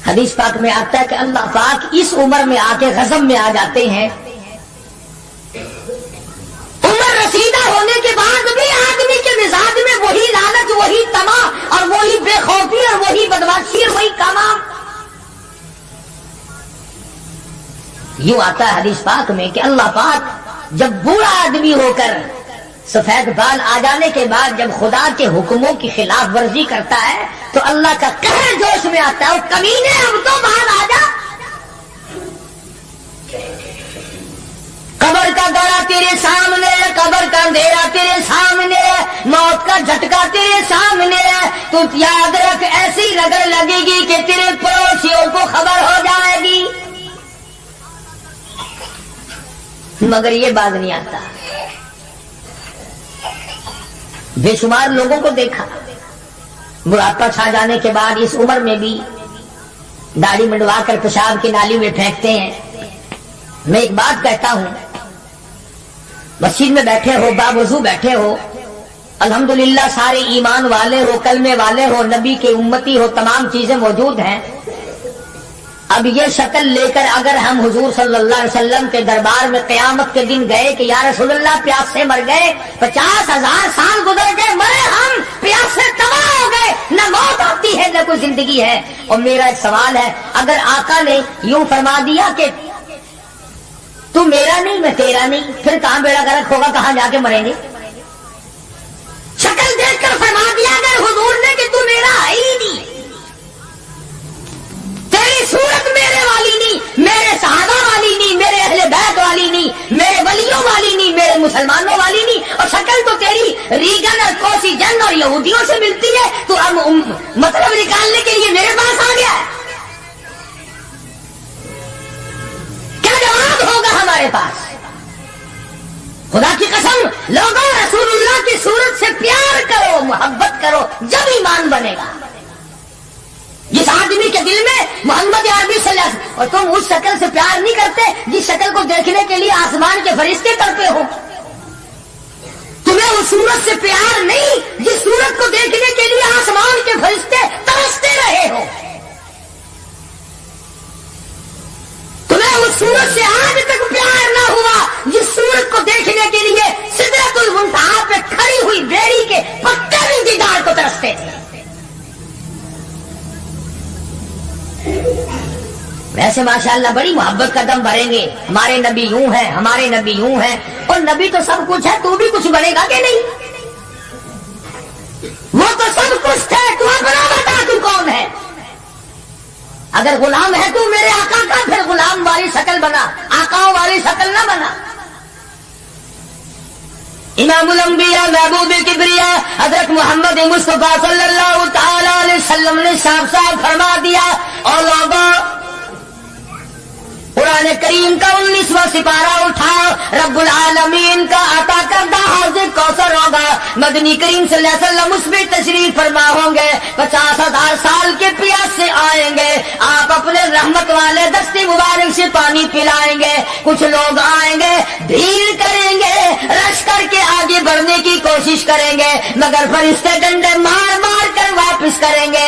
हदीस पाक में आता है कि अल्लाह पाक इस उम्र में आके गज़ब में आ जाते हैं। उम्र रसीदा होने के बाद भी आदमी के मिजाज में वही लालच, वही तमा और वही बेखौफी और वही बदमाशी और वही कामा। यूं आता है हदीस पाक में कि अल्लाह पाक जब बूढ़ा आदमी होकर सफेद बाल आ जाने के बाद जब खुदा के हुक्मों की खिलाफ वर्जी करता है तो अल्लाह का कहर जोश में आता है, कमीने अब तो बाहर आ जा। कब्र का दरा तेरे सामने है, कब्र का अंधेरा तेरे सामने है, मौत का झटका तेरे सामने है। तू याद रख, ऐसी रगड़ लगेगी कि तेरे पड़ोसियों को खबर हो जाएगी। मगर ये बात नहीं आता। बेशुमार लोगों को देखा बुढ़ापा छा जाने के बाद इस उम्र में भी दाढ़ी मंडवा कर पेशाब की नाली में फेंकते हैं। मैं एक बात कहता हूं, मस्जिद में बैठे हो, बावजू बैठे हो, अल्हम्दुलिल्लाह सारे ईमान वाले हो, कलमे वाले हो, नबी के उम्मती हो, तमाम चीजें मौजूद हैं। अब ये शक्ल लेकर अगर हम हुजूर सल्लल्लाहु अलैहि वसल्लम के दरबार में क़यामत के दिन गए कि या रसूलल्लाह प्यास से मर गए, 50,000 साल गुजर गए, मरे हम, प्यास से तबाह हो गए, न मौत आती है न कोई जिंदगी है। और मेरा एक सवाल है, अगर आका ने यूं फरमा दिया कि तू मेरा नहीं मैं तेरा नहीं, फिर कहां बेड़ा गर्क होगा, कहां जाके मरेंगे? शक्ल देखकर फरमा दिया अगर हुजूर ने कि तू मेरा है ही नहीं, तेरी सूरत मेरे वाली नहीं, मेरे सहाबा वाली नहीं, मेरे अहले बैत वाली नहीं, मेरे वलियों वाली नहीं, मेरे मुसलमानों वाली नहीं, और शक्ल तो तेरी रीगन और कोसीजन और यहूदियों से मिलती है, तो अब मतलब निकालने के लिए मेरे पास आ गया है। क्या जवाब होगा हमारे पास? खुदा की कसम, लोगों रसूलुल्लाह की सूरत से प्यार करो, मोहब्बत करो, जब ईमान बनेगा। जिस आदमी के दिल में मोहम्मद अरबी सल्लल्लाहु अलैहि वसल्लम, और तुम उस शक्ल से प्यार नहीं करते जिस शक्ल को देखने के लिए आसमान के फरिश्ते तड़पे हो। तुम्हें उस सूरत से प्यार नहीं जिस सूरत को देखने के लिए आसमान के फरिश्ते तरसते रहे हो। तुम्हें उस सूरत से आज तक प्यार ना हुआ जिस सूरत को देखने के लिए सिदरतुल मुंतहा पे खड़ी हुई बेड़ी के पत्ते भी दीदार को तरसते थे। वैसे माशाअल्लाह बड़ी मोहब्बत का दम भरेंगे, हमारे नबी यूं हैं, हमारे नबी यूं हैं, और नबी तो सब कुछ है, तू भी कुछ बनेगा कि नहीं? वो तो सब कुछ थे, तू अपना बता तू कौन है? अगर गुलाम है तू मेरे आका का, फिर गुलाम वाली शक्ल बना, आकाओं वाली शक्ल ना बना। इमामुल अंबिया महबूब किबरिया हजरत मोहम्मद मुस्तफा सल्लल्लाहु तआला अलैहि वसल्लम ने साफ साफ फरमा दिया, और लोगों कुरान करीम का 19वां सिपारा उठाओ, रब्बुल आलमीन का अता करदा हौज़ कौसर होगा, मदनी करीम सल्लल्लाहु अलैहि वसल्लम उसमें तशरीफ फरमा होंगे, 50,000 साल के प्यास से आएंगे, आप अपने रहमत वाले दस्ते मुबारक से पानी पिलाएंगे। कुछ लोग आएंगे, भीड़ करेंगे, रश करके आगे बढ़ने की कोशिश करेंगे, मगर फरिश्ते डंडे मार मार कर वापस करेंगे।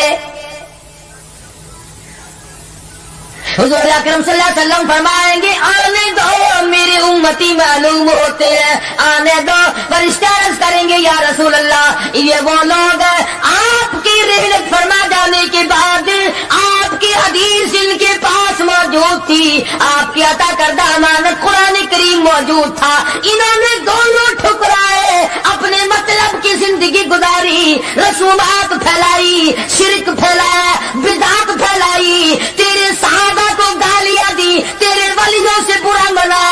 हुज़ूर अकरम सल्लल्लाहु अलैहि वसल्लम फरमाएंगे, आने दो मेरे उम्मती मालूम होते हैं, आने दो। फरिश्ते अर्ज़ करेंगे, या रसूल अल्लाह, ये वो लोग आपकी रहमत फरमा जाने के बाद आपकी हदीस इनके पास मौजूद थी, आपकी अता करदा अमानत कुरान करीम मौजूद था, इन्होंने दोनों ठुकराए, अपने मतलब की जिंदगी गुजारी, रसूमात फैलाई, शिरक फैलाया, बिदात फैलाई, तेरे सहाबा को गालियां दी, तेरे वलियों से बुरा मना,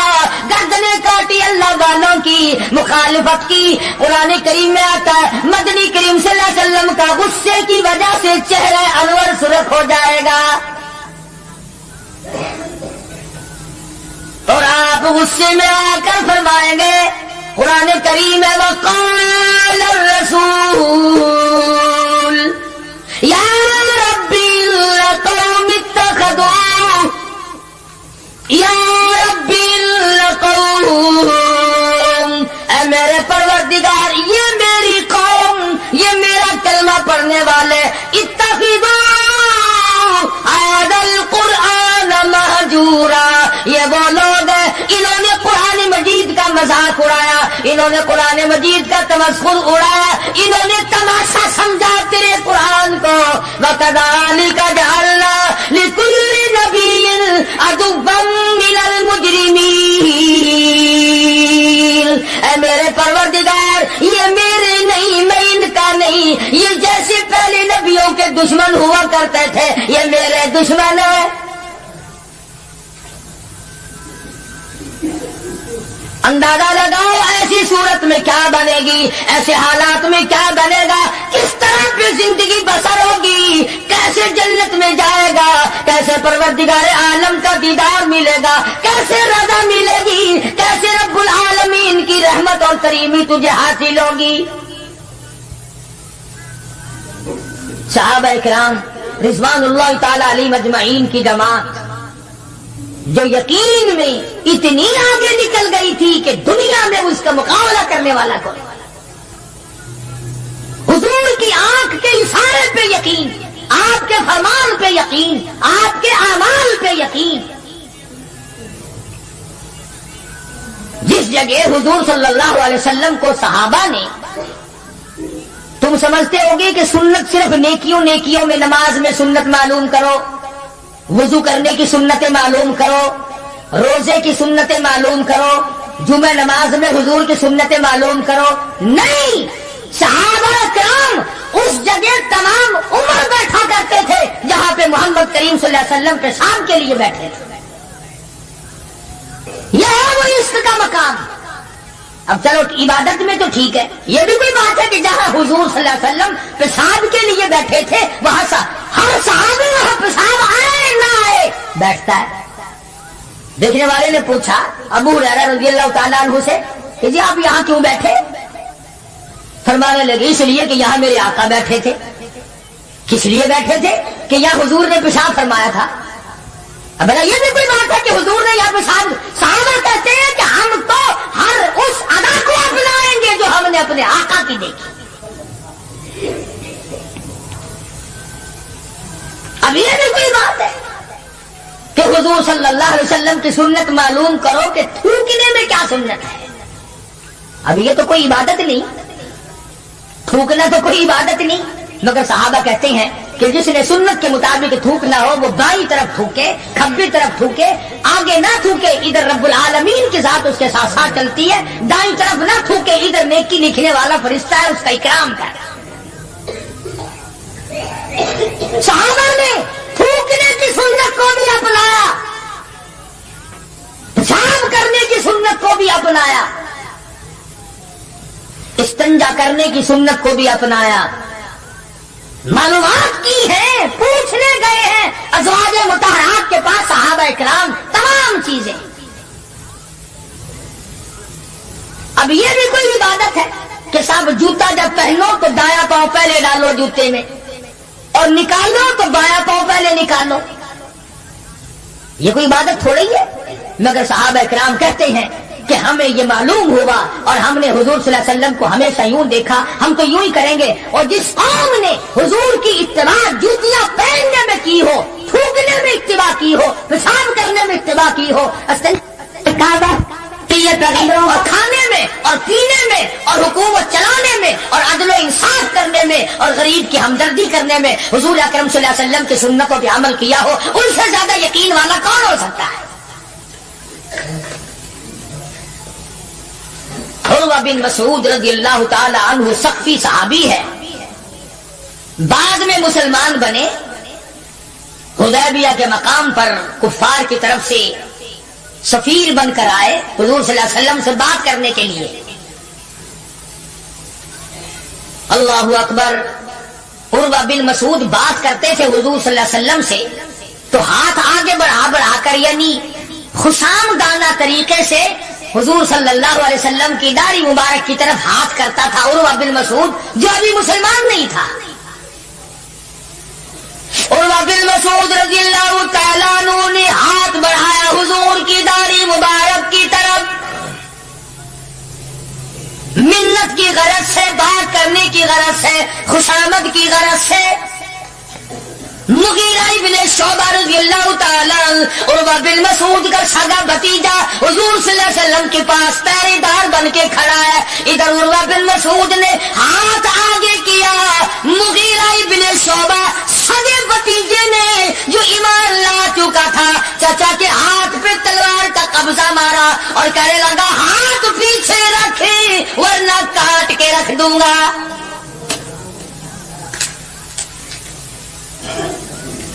गर्दनें काटी अल्लाह वालों की, मुखालिफत की। कुरान करीम में आता है, मदनी करीम सल्लल्लाहु अलैहि वसल्लम का गुस्से की वजह से चेहरा अनवर सुर्ख हो जाएगा, और आप गुस्से में आकर फरमाएंगे, कुरान करीम है, वक़ाल रसूल या रब्बी लक़ौम इत्तख़ज़ू या रब्बी लक़ौम मजाक उड़ाया, इन्होंने कुरान मजीद का तमस्खुर उड़ाया, इन्होंने तमाशा समझा तेरे कुरान को। वकज़ालिका जअलना लिकुल्लि नबिय्यिन अदुव्वन मिनल मुजरिमीन। ऐ मेरे परवरदिगार, ये मेरे नहीं, मैं इनका नहीं, ये जैसे पहले नबियों के दुश्मन हुआ करते थे, ये मेरे दुश्मन है। अंदाजा लगाओ ऐसी सूरत में क्या बनेगी, ऐसे हालात में क्या बनेगा, किस तरह की जिंदगी बसर होगी, कैसे जन्नत में जाएगा, कैसे परवरदिगार आलम का दीदार मिलेगा, कैसे रज़ा मिलेगी, कैसे रब्बुल आलमीन की रहमत और करीमी तुझे हासिल होगी। सहाबा इकराम रिज़वानुल्लाह ताला अलैहिम अजमईन की जमात जो यकीन में इतनी आगे निकल गई थी कि दुनिया में उसका मुकाबला करने वाला कोई। हुजूर की आंख के इशारे पे यकीन, आपके फरमान पे यकीन, आपके अमाल पे यकीन। जिस जगह हुजूर सल्लल्लाहु अलैहि वसल्लम को सहाबा ने, तुम समझते होगे कि सुन्नत सिर्फ नेकियों में नमाज में सुन्नत मालूम करो, वुजू करने की सुन्नतें मालूम करो, रोजे की सुन्नतें मालूम करो, जुमे नमाज में हुजूर की सुन्नतें मालूम करो। नहीं, सहाबा किराम उस जगह तमाम उम्र बैठा करते थे जहां पे मोहम्मद करीम सल्लल्लाहु अलैहि वसल्लम पेशाब के लिए बैठे थे। यह है वो इश्क का मकाम। अब चलो इबादत में तो ठीक है, ये भी कोई बात है कि जहां हुजूर सल्लल्लाहु अलैहि वसल्लम पेशाब के लिए बैठे थे वहां हर सहाबी वहां पेशाब आए ना आए बैठता है। देखने वाले ने पूछा अबू हुरैरा रज़ियल्लाहु ताला अन्हु से कि जी आप यहाँ क्यों बैठे? फरमाने लगे इसलिए कि यहाँ मेरे आका बैठे थे। किस लिए बैठे थे? कि यहाँ हुजूर ने पेशाब फरमाया था। अब ये भी कोई बात है कि हुजूर ने यहाँ पेशाब, सहाबा कहते हैं कि हम तो हर उस अदा को अपनाएंगे जो हमने अपने आका की देखी। अब ये भी कोई बात है कि हुजूर सल्लल्लाहु अलैहि वसल्लम की सुन्नत मालूम करो कि थूकने में क्या सुन्नत है। अब ये तो कोई इबादत नहीं, थूकना तो कोई इबादत नहीं, मगर सहाबा कहते हैं कि जिसने सुन्नत के मुताबिक थूकना हो वो बाईं तरफ थूके, खब्बी तरफ थूके, आगे ना थूके, इधर रब्बुल आलमीन के साथ उसके साथ साथ चलती है, दाईं तरफ ना थूके, इधर नेकी लिखने वाला फरिश्ता है उसका इकराम कर। सहाबा ने थूकने की सुन्नत को भी अपनाया, पेशाब करने की सुन्नत को भी अपनाया, इस्तिंजा करने की सुन्नत को भी अपनाया, मालूमात की है, पूछने गए हैं अज़वाजे मुतहरात के पास सहाबा इकराम तमाम चीजें। अब ये भी कोई इबादत है कि साहब जूता जब पहनो तो दाया पांव पहले डालो जूते में और निकालो तो बाया पांव पहले निकालो। ये कोई इबादत थोड़ी है, मगर सहाबा इकराम कहते हैं कि हमें ये मालूम हुआ और हमने हुजूर सल्लल्लाहु अलैहि वसल्लम को हमेशा यूं देखा, हम तो यूं ही करेंगे। और जिस कौम ने हुजूर की इत्तिबा जूतियां पहनने में की हो, थूकने में इत्तिबा की हो, पेशाब करने में इत्तिबा की हो, पैगंबरों और खाने में और पीने में और हुकूमत चलाने में और अदलो इंसाफ करने में और गरीब की हमदर्दी करने में हुजूर अकरम सल्लल्लाहु अलैहि वसल्लम की सुन्नतों पे अमल किया हो, उनसे ज्यादा यकीन वाला कौन हो सकता है? उर्वा बिन मसूद रज़ियल्लाहु ताला अन्हु सख्फी सहाबी है, बाद में मुसलमान बने, हुदैबिया के मकाम पर कुफ्फार की तरफ से सफीर बनकर आए हुजूर सल्लल्लाहु अलैहि वसल्लम से बात करने के लिए। अल्लाहु अकबर। उर्वा बिन मसूद बात करते थे हुजूर सल्लल्लाहु अलैहि वसल्लम से तो हाथ आगे बढ़ाकर यानी खुशाम दाना तरीके से हुजूर सल्लल्लाहु अलैहि वसल्लम की दाढ़ी मुबारक की तरफ हाथ करता था उर्वा बिन मसूद, जो अभी मुसलमान नहीं था। उर्वा बिन मसूद रज़ियल्लाहु ताला अन्हु ने हाथ बढ़ाया हुजूर की दाढ़ी मुबारक की तरफ, मिन्नत की गरज से, बात करने की गरज से, खुशामद की गरज से। मुगीरा इब्ने शोबा रज़ियल्लाहु ताला उर्वा बिन मसूद का सगा भतीजा हुजूर सल्लल्लाहु अलैहि वसल्लम के पास पहरेदार बन के खड़ा है। इधर उर्वा बिन मसूद ने हाथ आगे किया, मुगीरा इब्ने शोबा सगे भतीजे ने जो ईमान ला चुका था चाचा के हाथ पे तलवार का कब्जा मारा और कहने लगा हाथ पीछे रखे वरना काट के रख दूंगा।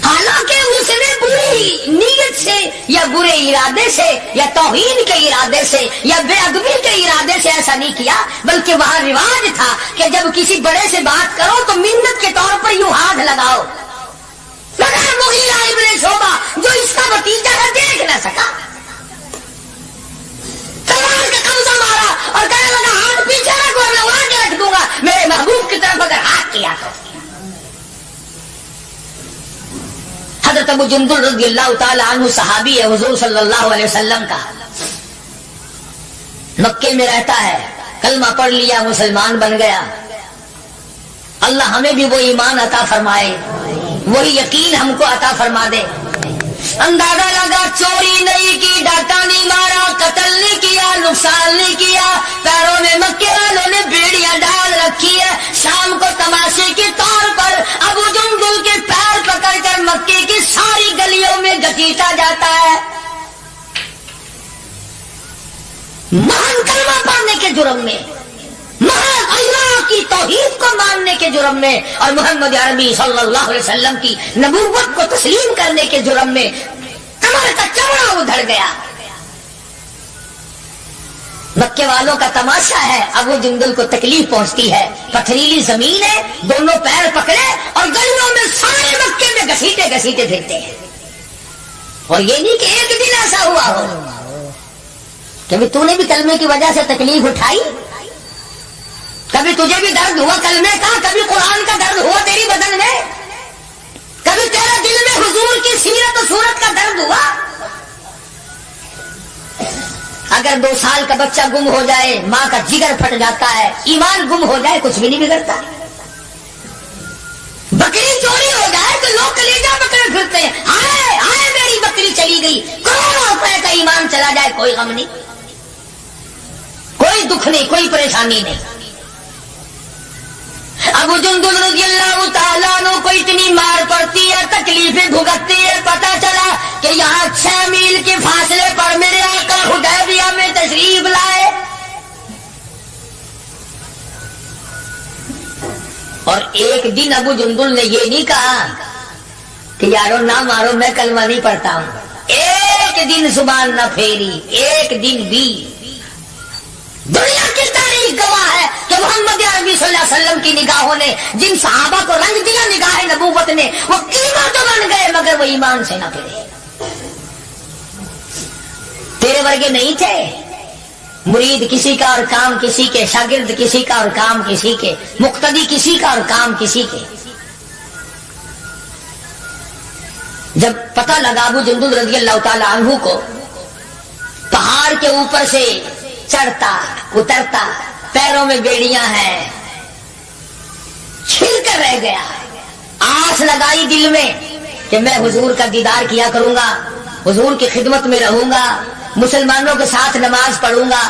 हालांकि उसने बुरी नीयत से या बुरे इरादे से या तौहीन के इरादे से या बेअदबी के इरादे से ऐसा नहीं किया, बल्कि वहां रिवाज था कि जब किसी बड़े से बात करो तो मिन्नत के तौर पर यूं हाथ लगाओ। मगर मुगीरा इब्ने शोबा जो इसका भतीजा है देख न सका, तलवार का कब्जा मारा और कहने लगा हाथ पीछे रख वरना उड़ा के रख दूंगा। मेरे महबूब की तरफ अगर हाथ किया तो हज़रत अबू जुंदुल रज़ियल्लाहु ताला अन्हु सहाबी है हुजूर सल्लल्लाहु अलैहि वसल्लम का, मक्के में रहता है, कलमा पढ़ लिया, मुसलमान बन गया। अल्लाह हमें भी वो ईमान अता फरमाए, वही यकीन हमको अता फरमा दे। अंदाजा लगा चोरी नहीं की, डाका नहीं मारा, कत्ल नहीं किया, नुकसान नहीं किया, पैरों में मक्के वालों ने बेड़ियां डाल रखी है। शाम को तमाशे के तौर पर अबू जुंदुल के पैर पकड़कर मक्के की सारी गलियों में घसीटा जाता है। महान कलमा पढ़ने के जुर्म में, महान अल्लाह की तौहीद को मानने के जुर्म में और मोहम्मद अरबी सल्लल्लाहु अलैहि वसल्लम की नबूवत को तस्लीम करने के जुर्म में कमर का चमड़ा उधड़ गया। मक्के वालों का तमाशा है, अबू जुंदुल को तकलीफ पहुंचती है। पथरीली जमीन है, दोनों पैर पकड़े और गलियों में सारे मक्के में घसीटे घसीटे फिरते हैं। और ये नहीं कि एक दिन ऐसा हुआ हो कभी तूने भी कलमे की वजह से तकलीफ उठाई, कभी तुझे भी दर्द हुआ कलमे का, कभी कुरान का दर्द हुआ तेरी बदन में, कभी तेरे दिल में हुजूर की सीरत और सूरत का दर्द हुआ। अगर 2 साल का बच्चा गुम हो जाए, माँ का जिगर फट जाता है, ईमान गुम हो जाए कुछ भी नहीं बिगड़ता। बकरी चोरी हो जाए तो लोग कलेजा पकड़े फिरते हैं, हाय हाय मेरी बकरी चली गई। करोड़ों रुपए का ईमान चला जाए कोई गम नहीं, कोई दुख नहीं, कोई परेशानी नहीं। अबू जुंदुल रज़ियल्लाहु ताला अन्हु को इतनी मार पड़ती है, तकलीफें भुगतती है। पता चला कि यहाँ 6 मील के फासले पर मेरे आका हुदैबिया में तशरीफ लाए और एक दिन अबू जुंदुल ने ये नहीं कहा कि यारो ना मारो मैं कलमा नहीं पढ़ता हूं। एक दिन जुबान न फेरी, एक दिन भी। दुनिया की तारीख गवाह है कि मोहम्मद अरबी सल्लल्लाहु अलैहि वसल्लम की निगाहों ने जिन सहाबा को रंग दिया निगाह नबूवत ने, वो कीमत तो बन गए मगर वो ईमान से न फिरे। तेरे वर्गे नहीं थे, मुरीद किसी का और काम किसी के, शागिर्द किसी का और काम किसी के, मुक्तदी किसी का और काम किसी के। जब पता लगा अबू जुंदुल रज़ियल्लाहु ताला अन्हु को पहाड़ के ऊपर से चढ़ता उतरता, पैरों में बेड़ियां हैं, छिल कर रह गया। आस लगाई दिल में कि मैं हुजूर का दीदार किया करूंगा, हुजूर की खिदमत में रहूंगा, मुसलमानों के साथ नमाज पढ़ूंगा,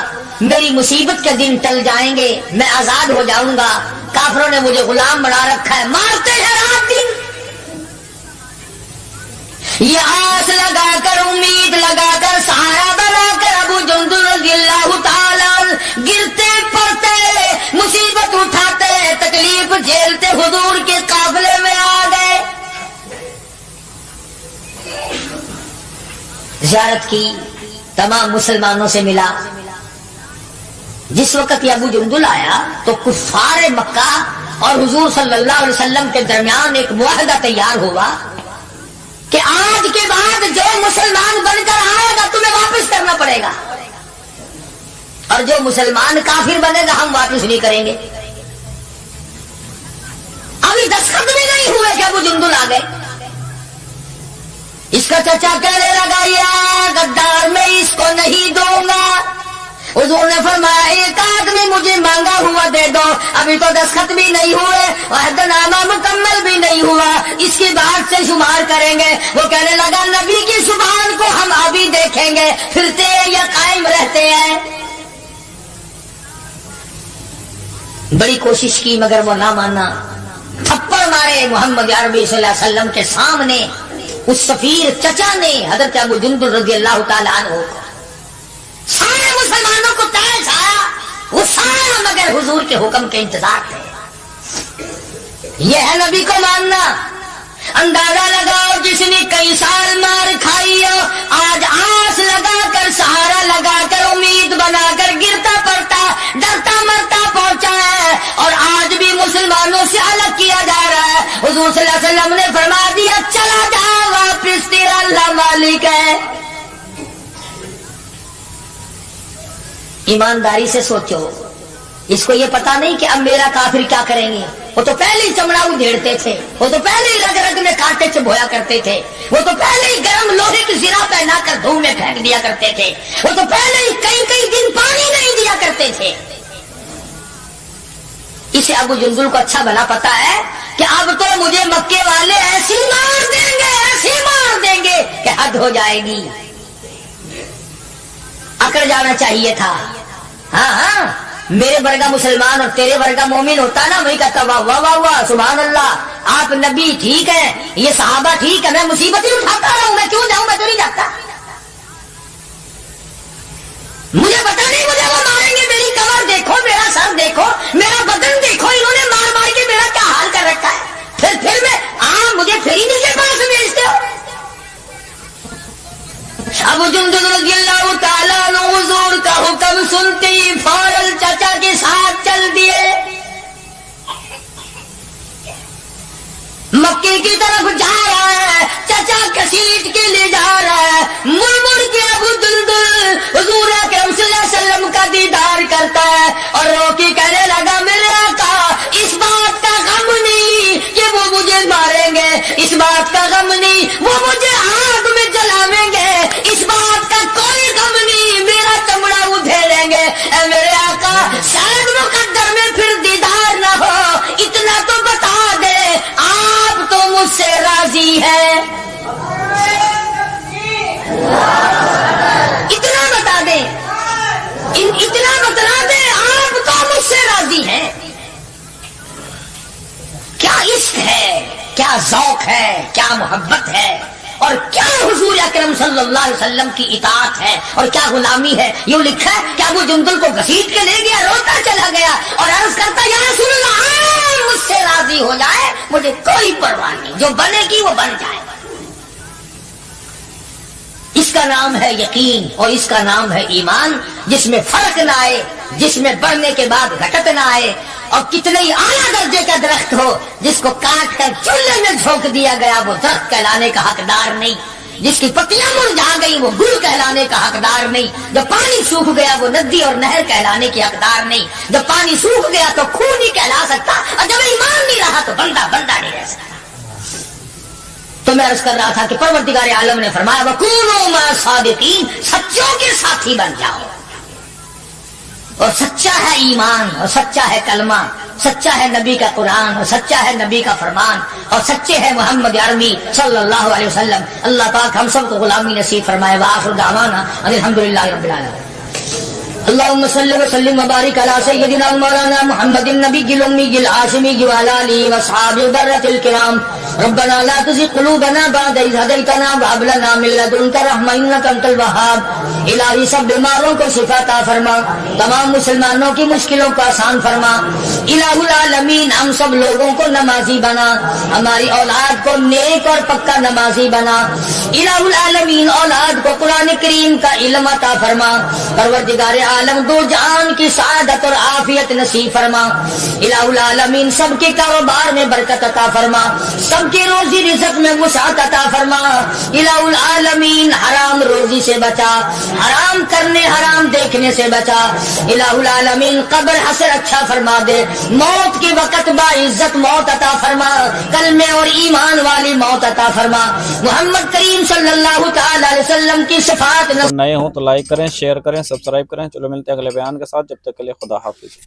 मेरी मुसीबत के दिन टल जाएंगे, मैं आजाद हो जाऊंगा। काफिरों ने मुझे गुलाम बना रखा है, मारते हैं रात दिन। ये आस लगाकर, उम्मीद लगाकर, सहारा बनाकर अबू जुंदुल रज़ियल्लाहु ताला गिरते पड़ते, मुसीबत उठाते, तकलीफ झेलते हुजूर के काफिले में आ गए। ज़ियारत की, तमाम मुसलमानों से मिला। जिस वक्त ये अबू जुंदुल आया तो कुफ्फार मक्का और हुजूर सल्लल्लाहु अलैहि वसल्लम के दरमियान एक मुआहदा तैयार हुआ कि आज के बाद जो मुसलमान बनकर आएगा तुम्हें वापस करना पड़ेगा, और जो मुसलमान काफिर बनेगा हम वापस नहीं करेंगे। अभी दस्तखत भी नहीं हुए कि अबू जुंदुल आ गए। इसका चाचा कहने लगा, या गद्दार मैं इसको नहीं दूंगा, हुजूर ने फरमाया एक आदमी मुझे मांगा हुआ दे दो, अभी तो दस्तखत भी नहीं हुए, अहदनामा मुकम्मल भी नहीं हुआ, इसकी बात से शुमार करेंगे। वो कहने लगा नबी की जुबान को हम अभी देखेंगे, फिरते हैं या कायम रहते हैं। बड़ी कोशिश की मगर वो ना माना, थप्पड़ मारे मोहम्मद अरबी सल्लल्लाहु अलैहि वसल्लम के सामने। उस सफीर चचा ने हजरत अबू जुंदुल रज़ियल्लाहु ताला अन्हु को, सारे मुसलमानों को तैश आया, वो सारा मगर हुजूर के हुक्म के इंतजार थे। ये है नबी को मानना। अंदाजा लगाओ जिसने कई साल मार खाई हो, आज आस लगाकर सहारा लगाकर उम्मीद बनाकर गिरता पड़ता डरता मरता पहुंचा है, और आज भी मुसलमानों से अलग किया जा रहा है। हुजूर सल्लल्लाहु अलैहि वसल्लम ने फरमा दिया चला जा वापिस, तेरा अल्लाह मालिक है। ईमानदारी से सोचो, इसको ये पता नहीं कि अब मेरा काफिर क्या करेंगे। वो तो पहले ही चमड़ा उधेड़ते थे, वो तो पहले ही रग रग में कांटे चबोया करते थे, वो तो पहले ही गर्म लोहे की सिरा पहना कर धूल में फेंक दिया करते थे, वो तो पहले ही कई कई दिन पानी नहीं दिया करते थे। इसे अबू जुंदुल को अच्छा भला पता है कि अब तो मुझे मक्के वाले ऐसी मार देंगे कि हद हो जाएगी। अकड़ जाना चाहिए था। हाँ हाँ, मेरे वर्गा मुसलमान और तेरे वर्गा मोमिन होता ना, वही कहता वाह वाह वाह वाह सुभान अल्लाह, आप नबी ठीक है, ये सहाबा ठीक है, मैं मुसीबतें उठाता रहा हूं, मैं क्यों जाऊं, मैं तो नहीं जाता। मुझे पता नहीं, मुझे वो मारेंगे, मेरी कमर देखो, मेरा सर देखो, मेरा बदन देखो, इन्होंने मार मार के मेरा क्या हाल कर रखा है। फिर मैं मुझे फिर ही के पास भेजते हो। अबू जुंदुल रज़ियल्लाहु ताला अन्हु हुजूर का हुक्म सुनते ही फौरन चाचा के साथ चल दिए, मक्के की तरफ जा रहा है। चाचा घसीट के ले जा रहा है, मुड़ मुड़ के अबू जुंदुल हुजूर अकरम सल्लल्लाहु अलैहि वसल्लम का दीदार करता है और रो के कहने लगा मेरे आका, इस बात का गम नहीं कि वो मुझे मारेंगे, इस बात का गम नहीं वो मुझे आग में जलावेंगे, इस बात का कोई गम नहीं मेरा चमड़ा उधेड़ेंगे। मेरे आका शायद मुकद्दर में फिर दीदार न हो, इतना तो बता दे आप तो मुझसे राजी है, इतना बता दे, इतना बता दे आप तो मुझसे राजी हैं। क्या इश्क है, क्या ज़ौक़ है, क्या मोहब्बत है, और क्या हुजूर अकरम सल्लल्लाहु अलैहि वसल्लम की इताअत है और क्या गुलामी है। यूं लिखा है कि अबू जुंदुल को घसीट के ले गया, रोता चला गया और अर्ज करता या रसूलल्लाह मुझसे राजी हो जाए, मुझे कोई परवाह नहीं, जो बनेगी वो बन जाए। इसका नाम है यकीन और इसका नाम है ईमान, जिसमें फर्क ना आए, जिसमें बढ़ने के बाद घटत ना आए। और कितने ही आला दर्जे का दरख्त हो, जिसको काट कर चूल्हे में झोंक दिया गया वो दरख्त कहलाने का हकदार नहीं, जिसकी पत्तियां मुरझा गई वो गुल कहलाने का हकदार नहीं, जब पानी सूख गया वो नदी और नहर कहलाने की हकदार नहीं, जब पानी सूख गया तो खून नहीं कहला सकता, और जब ईमान नहीं रहा तो बंदा बंदा नहीं रह सकता। तो मैं अर्ज कर रहा था कि परवरदिगार आलम ने फरमाया वकूनू मा सादिकीन, सच्चों के साथी बन जाओ। और सच्चा है ईमान, और सच्चा है कलमा, सच्चा है नबी का कुरान, और सच्चा है नबी का फरमान, और सच्चे है मोहम्मद अरबी सल्लल्लाहु अलैहि वसल्लम। अल्लाह पाक हम सबको गुलामी नसीब फरमाए। व आखिर दावाना अल्हम्दुलिल्लाहि रब्बिल आलमीन। अल्लाहुम्मा सल्लि व सल्लिम व बारिक अला सय्यिदिना मौलाना मुहम्मदिन नबिय्यिल उम्मिय्यिल आसिमिय्यि व अला आलिहि व अस्हाबिहि बर्रतिल किराम। रब्बना ला तुज़िग़ क़ुलूबना बअद इज़ हदैतना व हब लना मिन लदुनका रहमा इन्नका अंतल वहाब। इलाही सब बीमारों को शिफा अता फरमा, तमाम मुसलमानों की मुश्किलों को आसान फरमा। इलाहुल आलमीन हम सब लोगों को नमाजी बना, हमारी औलाद को नेक और पक्का नमाजी बना। इलाहुल आलमीन औलाद को कुरान करीम का इल्म अता फरमा। परवरदिगार आलम दो जान की सादत और आफियत नसीब फरमा। इलाहुल आलमीन सबके कारोबार में बरकत अता फरमा, सब کے روزی رزق میں وسعت عطا فرما، الہ العالمین حرام روزی سے بچا، حرام کرنے حرام دیکھنے سے بچا، الہ العالمین قبر حشر اچھا فرما دے، موت کے وقت باعزت موت عطا فرما، کلمے اور ایمان والی موت عطا فرما، محمد کریم صلی اللہ تعالی علیہ وسلم کی صفات نئے ہوں تو لائک کریں، شیئر کریں، سبسکرائب کریں۔ چلو ملتے ہیں اگلے بیان کے ساتھ، جب تک کے لیے خدا حافظ۔